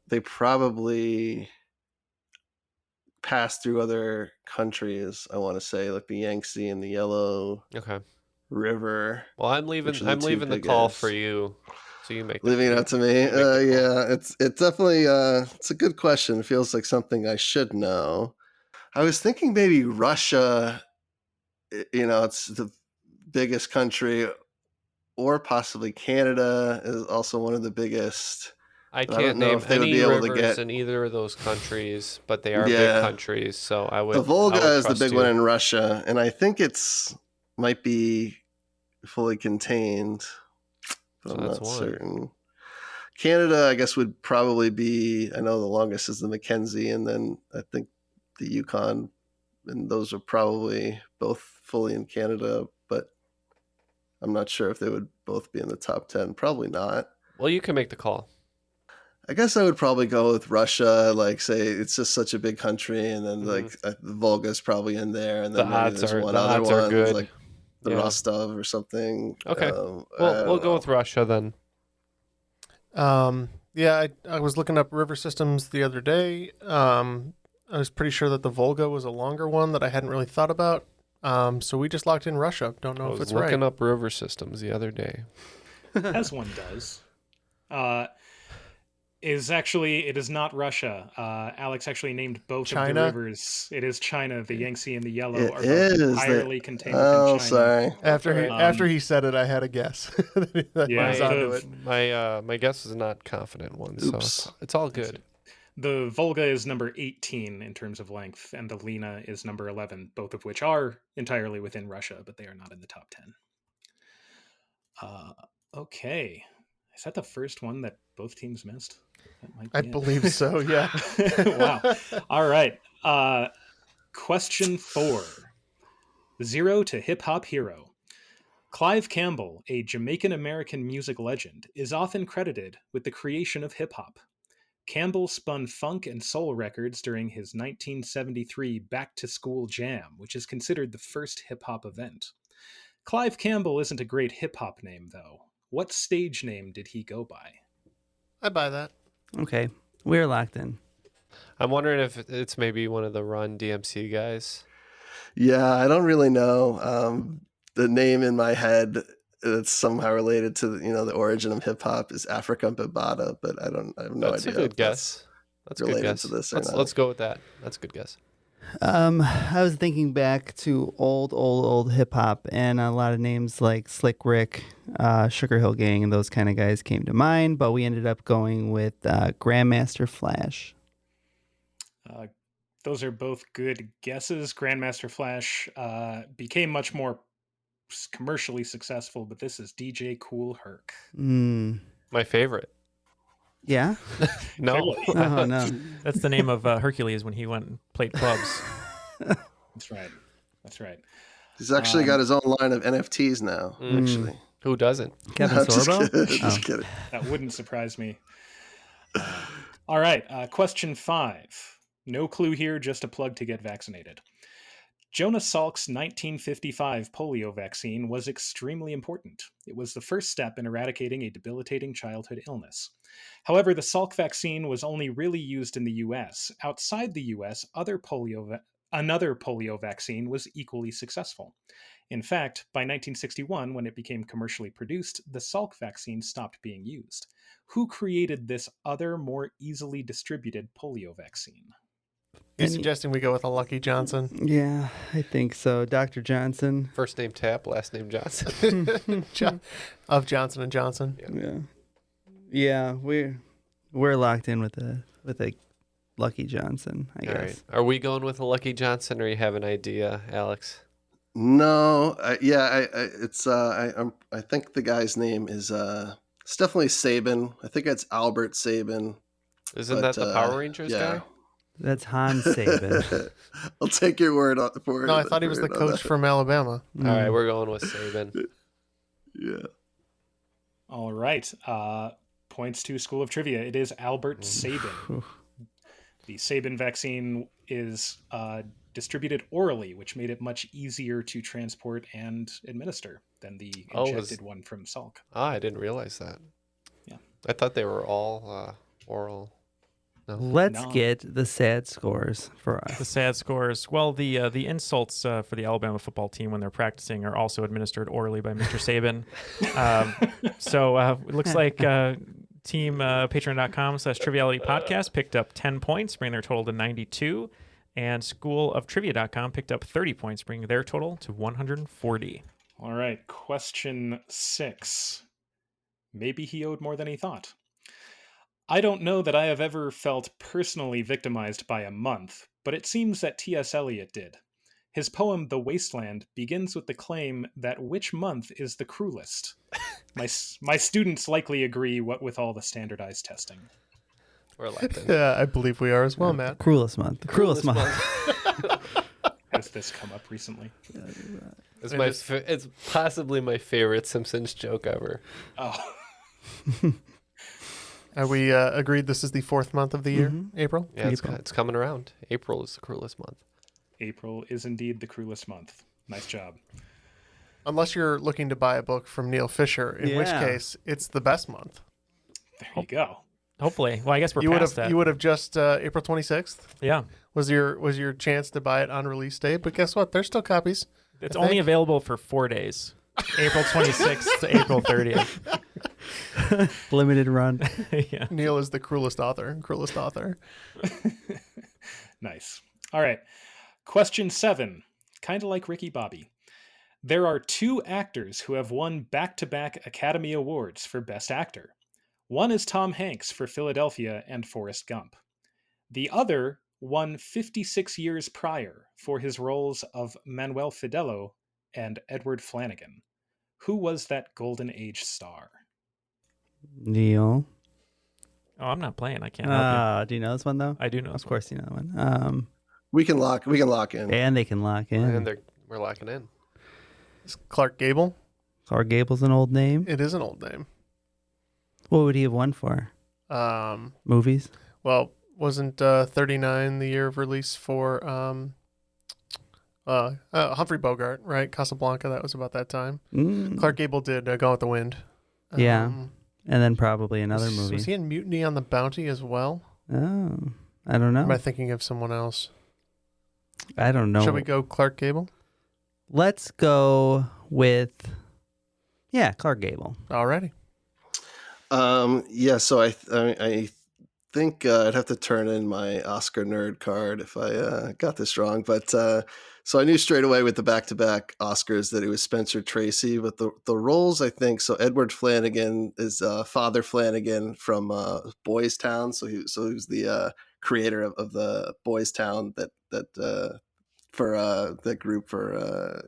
they probably pass through other countries. I want to say like the Yangtze and the Yellow River. Well, I'm leaving the call for you, so you make leaving it up to me. Yeah, it's definitely it's a good question. It feels like something I should know. I was thinking maybe Russia. It's the biggest country, or possibly Canada is also one of the biggest. I can't name any rivers in either of those countries, but they are big countries, so I would. The Volga is the big one in Russia, and I think might be fully contained, but I'm not certain. Canada, I guess, would probably be. I know the longest is the Mackenzie, and then I think the Yukon, and those are probably both fully in Canada, but I'm not sure if they would both be in the top 10. Probably not. Well, you can make the call. I guess I would probably go with Russia, like say it's just such a big country, and then like the Volga is probably in there, and then maybe there's one other one, like the Rostov or something. Okay, we'll go with Russia then. Yeah, I was looking up river systems the other day. I was pretty sure that the Volga was a longer one that I hadn't really thought about. So we just locked in Russia. Don't know if it's right. I was looking up river systems the other day. As one does. It is not Russia. Alex actually named both of the rivers. It is China. The Yangtze and the Yellow are both entirely contained within China. Oh, sorry. After he said it, I had a guess. My guess is not confident one, so it's all good. The Volga is number 18 in terms of length, and the Lena is number 11, both of which are entirely within Russia, but they are not in the top 10. Okay. Is that the first one that both teams missed? I believe so, yeah. Wow. All right. Question 4. 0 to hip-hop hero. Clive Campbell, a Jamaican-American music legend, is often credited with the creation of hip-hop. Campbell spun funk and soul records during his 1973 Back to School Jam, which is considered the first hip-hop event. Clive Campbell isn't a great hip-hop name, though. What stage name did he go by? I buy that. Okay, we're locked in. I'm wondering if it's maybe one of the Run DMC guys. Yeah, I don't really know. The name in my head that's somehow related to the origin of hip hop is Afrika Bambaataa, but I have no idea. That's a good guess. That's related a good guess. To this. Let's go with that. That's a good guess. I was thinking back to old hip hop, and a lot of names like Slick Rick, Sugar Hill Gang, and those kind of guys came to mind. But we ended up going with Grandmaster Flash. Those are both good guesses. Grandmaster Flash became much more commercially successful, but this is DJ Kool Herc. My favorite. Yeah? No. Oh, no. That's the name of Hercules when he went and played clubs. That's right. He's actually got his own line of NFTs now, actually. Who doesn't? Kevin Sorbo? Just kidding. That wouldn't surprise me. All right. Question 5. No clue here, just a plug to get vaccinated. Jonas Salk's 1955 polio vaccine was extremely important. It was the first step in eradicating a debilitating childhood illness. However, the Salk vaccine was only really used in the U.S. Outside the U.S., another polio vaccine was equally successful. In fact, by 1961, when it became commercially produced, the Salk vaccine stopped being used. Who created this other, more easily distributed polio vaccine? You're suggesting we go with a Lucky Johnson? Yeah, I think so. Dr. Johnson. First name Tap, last name Johnson. Of Johnson & Johnson. Yeah, we're locked in with a Lucky Johnson, I All guess. right. Are we going with a Lucky Johnson, or you have an idea, Alex? No, I think the guy's name is it's definitely Saban. I think it's Albert Saban. Isn't that the Power Rangers guy? That's Hans Saban. I'll take your word for it. No, I thought he was the coach from Alabama. All right, we're going with Saban. Yeah. All right. Points to School of Trivia. It is Albert Sabin. The Sabin vaccine is distributed orally, which made it much easier to transport and administer than the injected one from Salk. I didn't realize that. Yeah. I thought they were all oral. No. Let's get the sad scores for us. The sad scores. Well, the insults for the Alabama football team when they're practicing are also administered orally by Mr. Saban. So it looks like team patreon.com/triviality podcast picked up 10 points, bringing their total to 92. And schooloftrivia.com picked up 30 points, bringing their total to 140. All right. Question 6. Maybe he owed more than he thought. I don't know that I have ever felt personally victimized by a month, but it seems that T.S. Eliot did. His poem, The Wasteland, begins with the claim that which month is the cruelest. My students likely agree what with all the standardized testing. We're laughing. Yeah, I believe we are as well, Matt. Cruelest month. The cruelest month. Has this come up recently? It's possibly my favorite Simpsons joke ever. Oh. Are we agreed this is the 4th month of the year, April? Yeah, it's coming around. April is the cruelest month. April is indeed the cruelest month. Nice job. Unless you're looking to buy a book from Neal Fisher, in which case it's the best month. There you go. Hopefully. Well, I guess we're past that. You would have just April 26th. Yeah. Was your chance to buy it on release date? But guess what? There's still copies. It's only available for 4 days. April 26th to April 30th. Limited run. Yeah. Neal is the cruelest author. Nice. All right. Question 7. Kind of like Ricky Bobby. There are 2 actors who have won back-to-back Academy Awards for Best Actor. One is Tom Hanks for Philadelphia and Forrest Gump. The other won 56 years prior for his roles of Manuel Fidelo and Edward Flanagan. Who was that Golden Age star? Neal. Oh, I'm not playing. I can't help you. Do you know this one, though? I do know. Of course you know that one. We can lock in. And they can lock in. And we're locking in. Is Clark Gable? Clark Gable's an old name. It is an old name. What would he have won for? Movies? Well, wasn't 39 the year of release for Humphrey Bogart, right? Casablanca, that was about that time. Clark Gable did Gone with the Wind. Yeah. And then probably another movie. Was he in Mutiny on the Bounty as well? Oh, I don't know. Am I thinking of someone else? I don't know. Shall we go Clark Gable? Let's go with, Clark Gable. Alrighty. So I think I'd have to turn in my Oscar nerd card if I got this wrong. But so I knew straight away with the back-to-back Oscars that it was Spencer Tracy. But the roles, I think, so Edward Flanagan is Father Flanagan from Boys Town. So he was the creator of the Boys Town that for the group for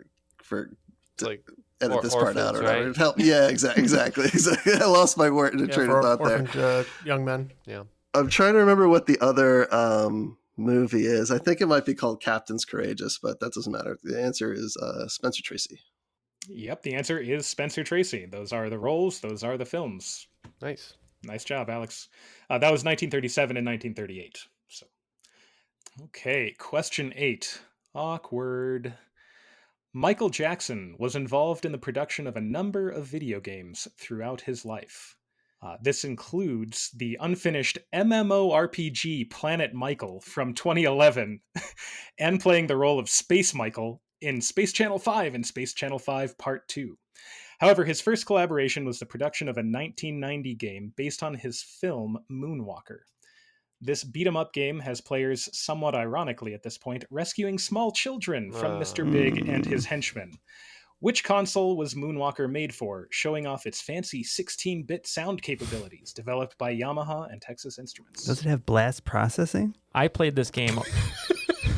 like edit this part out or whatever. Right? Help. Yeah, exactly. I lost my word in train of thought there. Young men. Yeah. I'm trying to remember what the other movie is. I think it might be called Captain's Courageous, but that doesn't matter. The answer is Spencer Tracy. Yep, the answer is Spencer Tracy. Those are the roles. Those are the films. Nice. Nice job, Alex. That was 1937 and 1938. So, okay, question 8. Awkward. Michael Jackson was involved in the production of a number of video games throughout his life. This includes the unfinished MMORPG Planet Michael from 2011 and playing the role of Space Michael in Space Channel 5 and Space Channel 5 Part 2. However, his first collaboration was the production of a 1990 game based on his film Moonwalker. This beat-em-up game has players, somewhat ironically at this point, rescuing small children from Mr. Big and his henchmen. Which console was Moonwalker made for, showing off its fancy 16-bit sound capabilities developed by Yamaha and Texas Instruments? Does it have blast processing? I played this game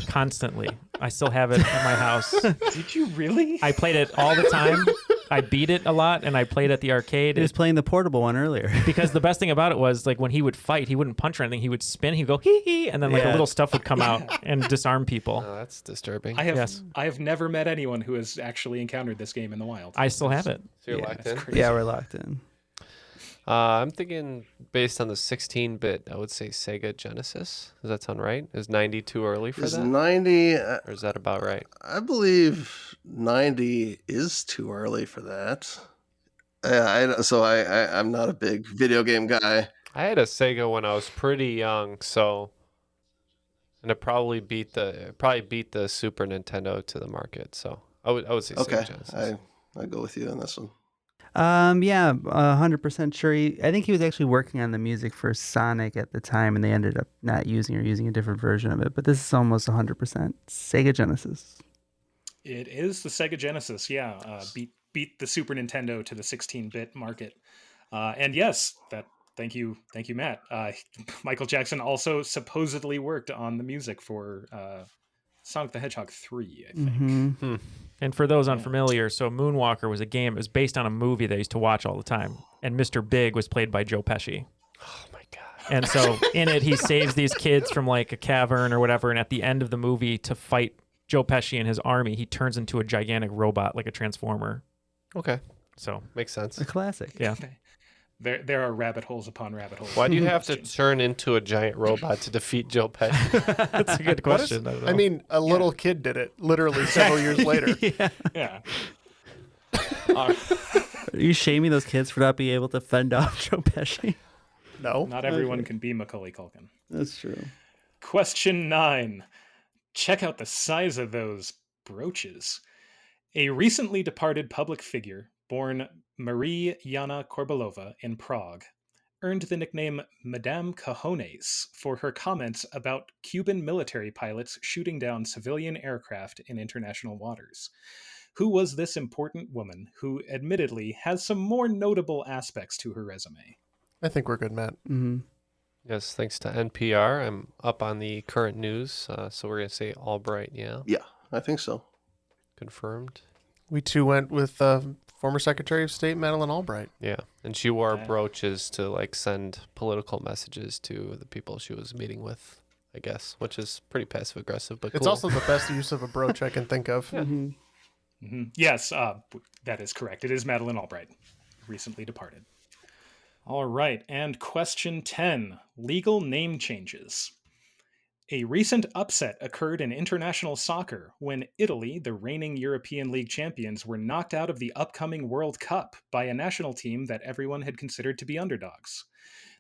constantly. I still have it at my house. Did you really? I played it all the time. I beat it a lot, and I played at the arcade. He was playing the portable one earlier. Because the best thing about it was, like, when he would fight, he wouldn't punch or anything. He would spin, he'd go, hee hee, and then, like, a little stuff would come out and disarm people. Oh, that's disturbing. I have never met anyone who has actually encountered this game in the wild. I still have it. So you're locked in? Yeah, we're locked in. I'm thinking based on the 16-bit, I would say Sega Genesis. Does that sound right? Is 90 too early for Is that? 90... or is that about right? I believe 90 is too early for that. I'm not a big video game guy. I had a Sega when I was pretty young, and it probably beat the Super Nintendo to the market. So I would say Sega Genesis. I go with you on this one. Yeah, 100% sure. I think he was actually working on the music for Sonic at the time, and they ended up not using or using a different version of it. But this is almost 100% Sega Genesis. It is the Sega Genesis, yeah. Beat the Super Nintendo to the 16-bit market. And yes, thank you, Matt. Michael Jackson also supposedly worked on the music for Sonic the Hedgehog 3, I think. Mm-hmm. And for those unfamiliar, so Moonwalker was a game. It was based on a movie they used to watch all the time. And Mr. Big was played by Joe Pesci. Oh, my God. And so in it, he saves these kids from, like, a cavern or whatever. And at the end of the movie, to fight Joe Pesci and his army, he turns into a gigantic robot, like a transformer. Okay. So makes sense. A classic. Yeah. There are rabbit holes upon rabbit holes. Why do you have to turn into a giant robot to defeat Joe Pesci? That's a good question. I mean, a little kid did it literally several years later. Yeah. Are you shaming those kids for not being able to fend off Joe Pesci? No. Not everyone can be Macaulay Culkin. That's true. Question 9. Check out the size of those brooches. A recently departed public figure, born Marie Yana Korbalova in Prague, earned the nickname Madame Cajones for her comments about Cuban military pilots shooting down civilian aircraft in international waters. Who was this important woman who admittedly has some more notable aspects to her resume? I think we're good, Matt. Mm-hmm. Yes, thanks to NPR. I'm up on the current news, so we're going to say Albright, yeah? Yeah, I think so. Confirmed. We too went with former Secretary of State Madeleine Albright. Yeah, and she wore brooches to, like, send political messages to the people she was meeting with, I guess, which is pretty passive-aggressive, but It's cool. also the best use of a brooch I can think of. Yeah. Mm-hmm. Mm-hmm. Yes, that is correct. It is Madeleine Albright, recently departed. All right, and question 10, legal name changes. A recent upset occurred in international soccer when Italy, the reigning European League champions, were knocked out of the upcoming World Cup by a national team that everyone had considered to be underdogs.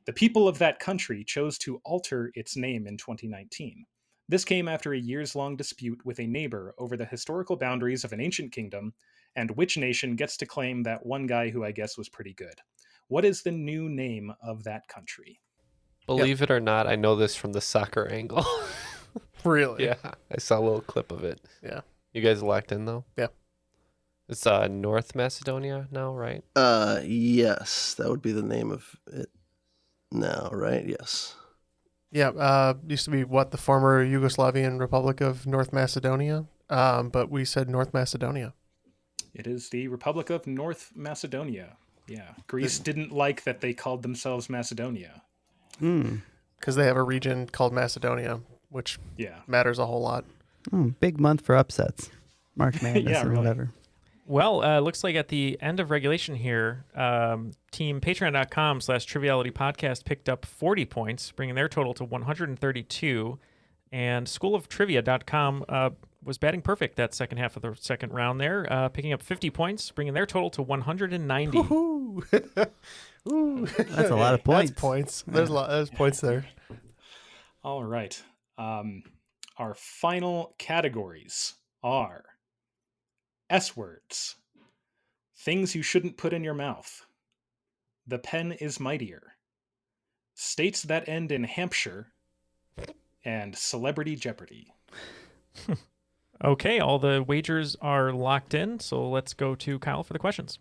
The people of that country chose to alter its name in 2019. This came after a years-long dispute with a neighbor over the historical boundaries of an ancient kingdom and which nation gets to claim that one guy who I guess was pretty good. What is the new name of that country? Believe it or not, I know this from the soccer angle. Really? Yeah, I saw a little clip of it. Yeah. You guys locked in, though? Yeah. It's North Macedonia now, right? Yes, that would be the name of it now, right? Yes. Yeah, used to be the former Yugoslavian Republic of North Macedonia, but we said North Macedonia. It is the Republic of North Macedonia. Yeah, Greece didn't like that they called themselves Macedonia. Because they have a region called Macedonia, which matters a whole lot. Big month for upsets. March Madness Yeah, or really. whatever. Well, looks like at the end of regulation here, team patreon.com/Triviality Podcast picked up 40 points, bringing their total to 132. And schooloftrivia.com was batting perfect that second half of the second round there, picking up 50 points, bringing their total to 190. Ooh. That's a lot of points. That's points. There's points there. All right. Our final categories are S words, things you shouldn't put in your mouth, the pen is mightier, states that end in Hampshire, and Celebrity Jeopardy. Okay, all the wagers are locked in, so let's go to Kyle for the questions.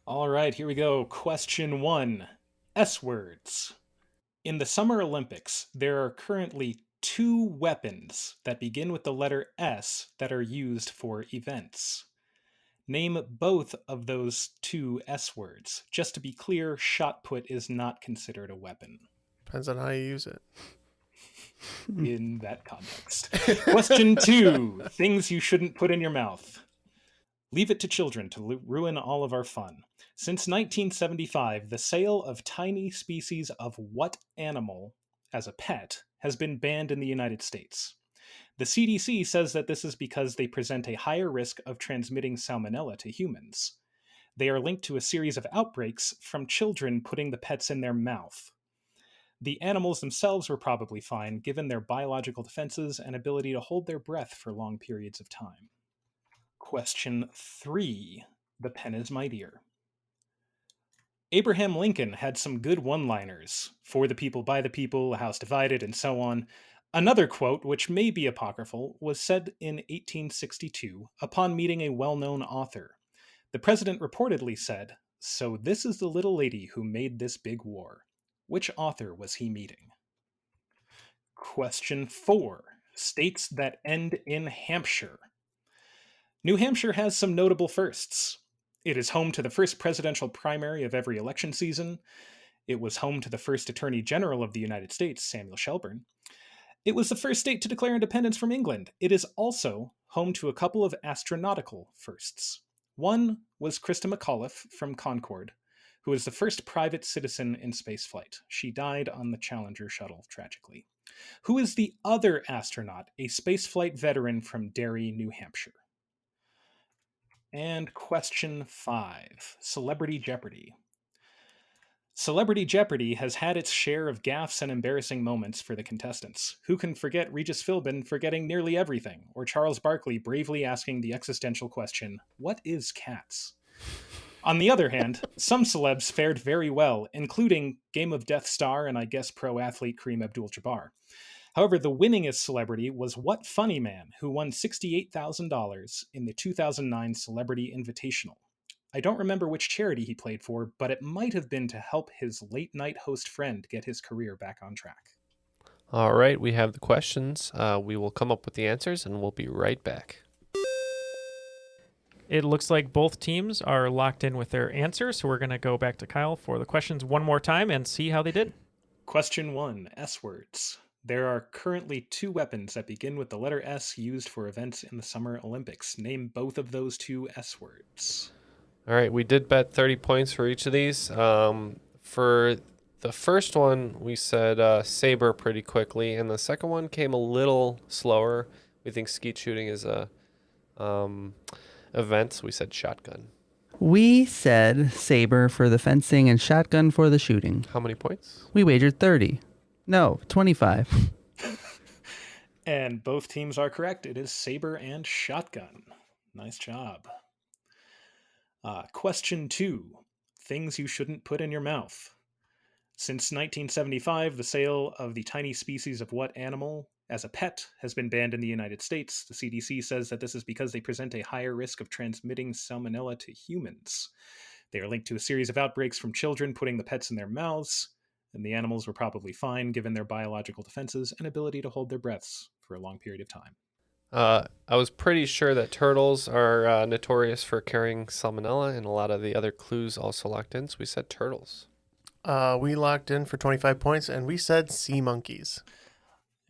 All right, here we go. Question 1. S words. In the Summer Olympics, there are currently 2 weapons that begin with the letter S that are used for events. Name both of those 2 S words. Just to be clear, shot put is not considered a weapon. Depends on how you use it. In that context. Question 2. Things you shouldn't put in your mouth. Leave it to children to ruin all of our fun. Since 1975, the sale of tiny species of what animal as a pet has been banned in the United States. The CDC says that this is because they present a higher risk of transmitting salmonella to humans. They are linked to a series of outbreaks from children putting the pets in their mouth. The animals themselves were probably fine, given their biological defenses and ability to hold their breath for long periods of time. Question 3. The pen is mightier. Abraham Lincoln had some good one-liners. For the people, by the people, a house divided, and so on. Another quote, which may be apocryphal, was said in 1862 upon meeting a well-known author. The president reportedly said, "So this is the little lady who made this big war." Which author was he meeting? Question 4. States that end in Hampshire. New Hampshire has some notable firsts. It is home to the first presidential primary of every election season. It was home to the first Attorney General of the United States, Samuel Shelburne. It was the first state to declare independence from England. It is also home to a couple of astronautical firsts. One was Krista McAuliffe from Concord, who was the first private citizen in spaceflight. She died on the Challenger shuttle, tragically. Who is the other astronaut, a spaceflight veteran from Derry, New Hampshire? And question 5, Celebrity Jeopardy. Celebrity Jeopardy has had its share of gaffes and embarrassing moments for the contestants. Who can forget Regis Philbin forgetting nearly everything, or Charles Barkley bravely asking the existential question, what is cats? On the other hand, some celebs fared very well, including Game of Death star and I guess pro athlete Kareem Abdul-Jabbar. However, the winningest celebrity was What Funny Man, who won $68,000 in the 2009 Celebrity Invitational. I don't remember which charity he played for, but it might have been to help his late-night host friend get his career back on track. All right, we have the questions. We will come up with the answers, and we'll be right back. It looks like both teams are locked in with their answers, so we're going to go back to Kyle for the questions one more time and see how they did. Question 1, S words. There are currently 2 weapons that begin with the letter S used for events in the Summer Olympics. Name both of those 2 S words. All right, we did bet 30 points for each of these. For the first one, we said saber pretty quickly, and the second one came a little slower. We think skeet shooting is a event, so we said shotgun. We said saber for the fencing and shotgun for the shooting. How many points? We wagered 30. No, 25. And both teams are correct. It is saber and shotgun. Nice job. Question 2. Things you shouldn't put in your mouth. Since 1975, the sale of the tiny species of what animal as a pet has been banned in the United States. The CDC says that this is because they present a higher risk of transmitting salmonella to humans. They are linked to a series of outbreaks from children putting the pets in their mouths, and the animals were probably fine given their biological defenses and ability to hold their breaths for a long period of time. I was pretty sure that turtles are notorious for carrying salmonella, and a lot of the other clues also locked in, so we said turtles. We locked in for 25 points, and we said sea monkeys.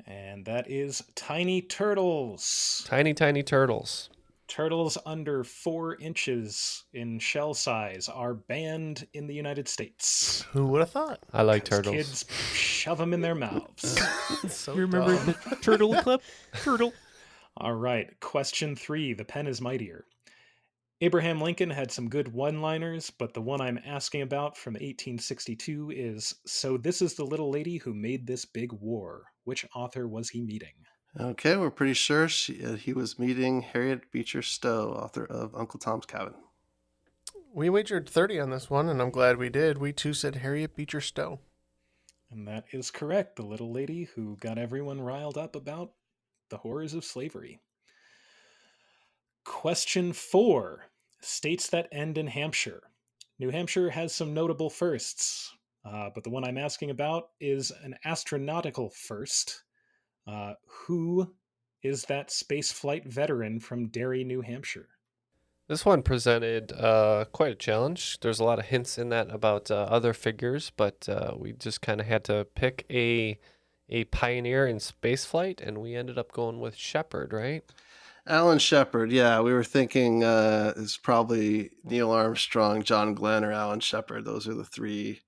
And that is tiny turtles. Tiny, tiny turtles. Turtles under 4 inches in shell size are banned in the United States. Who would have thought? I like turtles. Kids shove them in their mouths. So You remember dumb. the turtle clip? Turtle. All right, question 3, the pen is mightier. Abraham Lincoln had some good one-liners, but the one I'm asking about from 1862 is, so this is the little lady who made this big war. Which author was he meeting? Okay, we're pretty sure he was meeting Harriet Beecher Stowe, author of Uncle Tom's Cabin. We wagered 30 on this one, and I'm glad we did. We too said Harriet Beecher Stowe. And that is correct. The little lady who got everyone riled up about The Horrors of Slavery. Question 4. States that end in Hampshire. New Hampshire has some notable firsts, but the one I'm asking about is an astronautical first. Who is that spaceflight veteran from Derry, New Hampshire? This one presented quite a challenge. There's a lot of hints in that about other figures, but we just kind of had to pick a pioneer in spaceflight, and we ended up going with Shepard, right? Alan Shepard, yeah. We were thinking it's probably Neil Armstrong, John Glenn, or Alan Shepard. Those are the three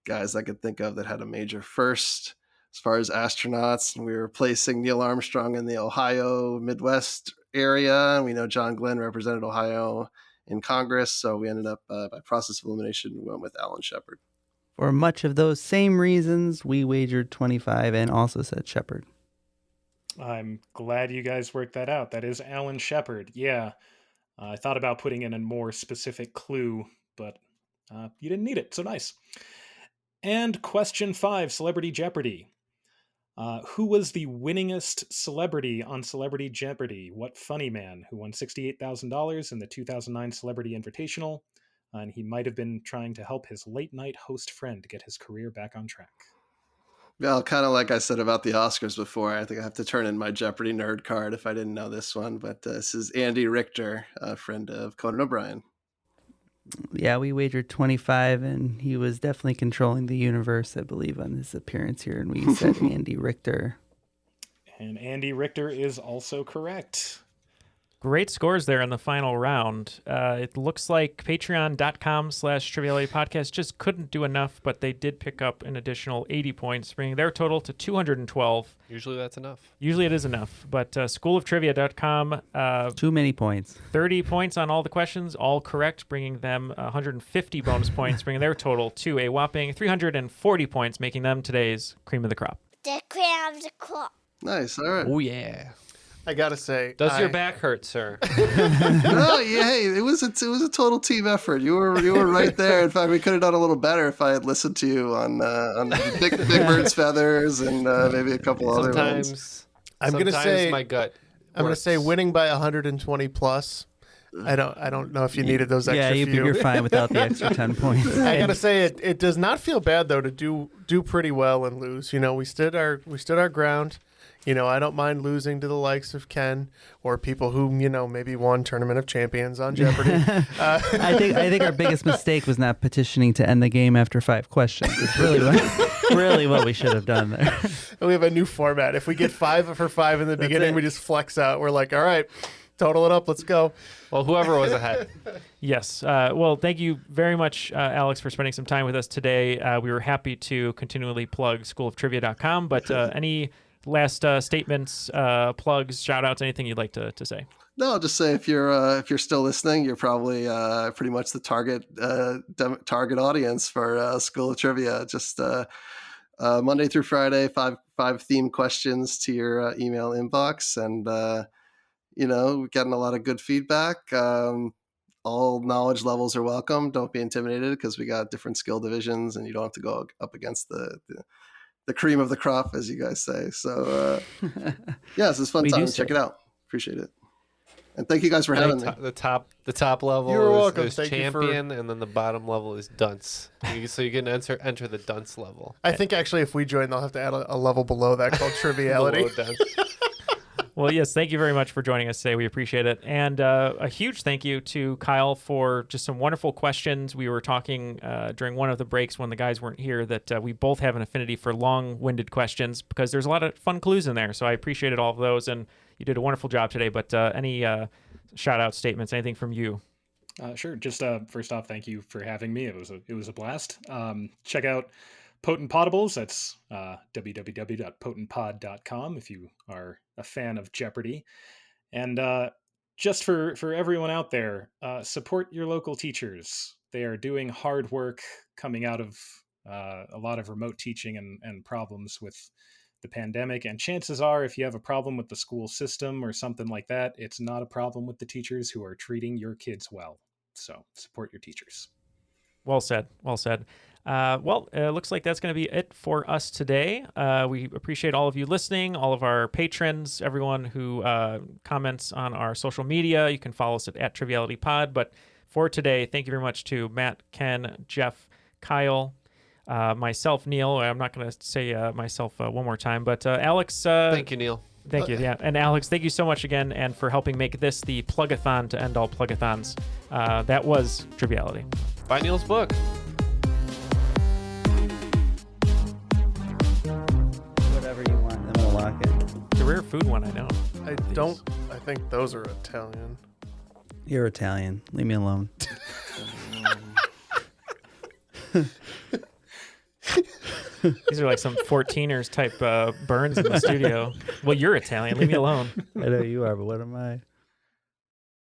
guys I could think of that had a major first. As far as astronauts, we were placing Neil Armstrong in the Ohio Midwest area, and we know John Glenn represented Ohio in Congress, so we ended up, by process of elimination, we went with Alan Shepard. For much of those same reasons, we wagered 25 and also said Shepard. I'm glad you guys worked that out. That is Alan Shepard. Yeah. I thought about putting in a more specific clue, but you didn't need it, so nice. And question 5, Celebrity Jeopardy. Who was the winningest celebrity on Celebrity Jeopardy? What funny man who won $68,000 in the 2009 Celebrity Invitational? And he might have been trying to help his late night host friend get his career back on track. Well, kind of like I said about the Oscars before, I think I have to turn in my Jeopardy nerd card if I didn't know this one. But this is Andy Richter, a friend of Conan O'Brien. Yeah, we wagered 25, and he was definitely controlling the universe, I believe, on his appearance here. And we said Andy Richter. And Andy Richter is also correct. Great scores there in the final round. It looks like patreon.com/Triviality Podcast just couldn't do enough, but they did pick up an additional 80 points, bringing their total to 212. Usually that's enough. Usually it is enough, but schooloftrivia.com. Too many points. 30 points on all the questions, all correct, bringing them 150 bonus points, bringing their total to a whopping 340 points, making them today's cream of the crop. The cream of the crop. Nice, all right. Oh, yeah. I gotta say, does your back hurt, sir? No, yeah, hey, it was a total team effort. You were right there. In fact, we could have done a little better if I had listened to you on Big Bird's Feathers and maybe a couple other ones. I'm gonna say my gut. I'm gonna say winning by 120 plus. I don't know if you needed those extra. Yeah, you're fine without the extra 10 points. I gotta say it does not feel bad though to do pretty well and lose. You know, we stood our ground. You know, I don't mind losing to the likes of Ken or people who, you know, maybe won Tournament of Champions on Jeopardy. I think our biggest mistake was not petitioning to end the game after 5 questions. It's really what we should have done there. We have a new format. If we get 5 for 5 in the beginning, we just flex out. We're like, all right, total it up. Let's go. Well, whoever was ahead. Yes. Well, thank you very much, Alex, for spending some time with us today. We were happy to continually plug schooloftrivia.com, but any last statements, plugs, shout outs, anything you'd like to say? No, I'll just say if you're still listening, you're probably pretty much the target audience for School of Trivia. Just Monday through Friday, five theme questions to your email inbox, and we're getting a lot of good feedback. All knowledge levels are welcome. Don't be intimidated because we got different skill divisions, and you don't have to go up against the cream of the crop, as you guys say. So, this is fun time. Check it out. Appreciate it. And thank you guys for having me. The top level You're welcome. is champion, and then the bottom level is dunce. So you can enter the dunce level. I think actually if we join, they'll have to add a level below that called Triviality. Well, yes, thank you very much for joining us today. We appreciate it. And a huge thank you to Kyle for just some wonderful questions. We were talking during one of the breaks when the guys weren't here that we both have an affinity for long-winded questions because there's a lot of fun clues in there. So I appreciated all of those, and you did a wonderful job today. But any shout-out statements, anything from you? Sure. Just first off, thank you for having me. It was a blast. Check out Potent Podables. That's www.potentpod.com if you are a fan of Jeopardy. And just for everyone out there, support your local teachers. They are doing hard work coming out of a lot of remote teaching and problems with the pandemic. And chances are, if you have a problem with the school system or something like that, it's not a problem with the teachers who are treating your kids well. So support your teachers. Well said. Well said. Well, it looks like that's going to be it for us today. We appreciate all of you listening, all of our patrons, everyone who comments on our social media. You can follow us at Triviality Pod. But for today, thank you very much to Matt, Ken, Jeff, Kyle, myself, Neal. I'm not going to say myself one more time, but Alex. Thank you, Neal. Thank you. Yeah. And Alex, thank you so much again and for helping make this the plug-a-thon to end all plug-a-thons. That was Triviality. Buy Neal's book. Whatever you want, then we'll lock it. It's a rare food one, I know. I think those are Italian. You're Italian. Leave me alone. These are like some 14ers type burns in the studio. Well, you're Italian. Leave me alone. I know you are, but what am I?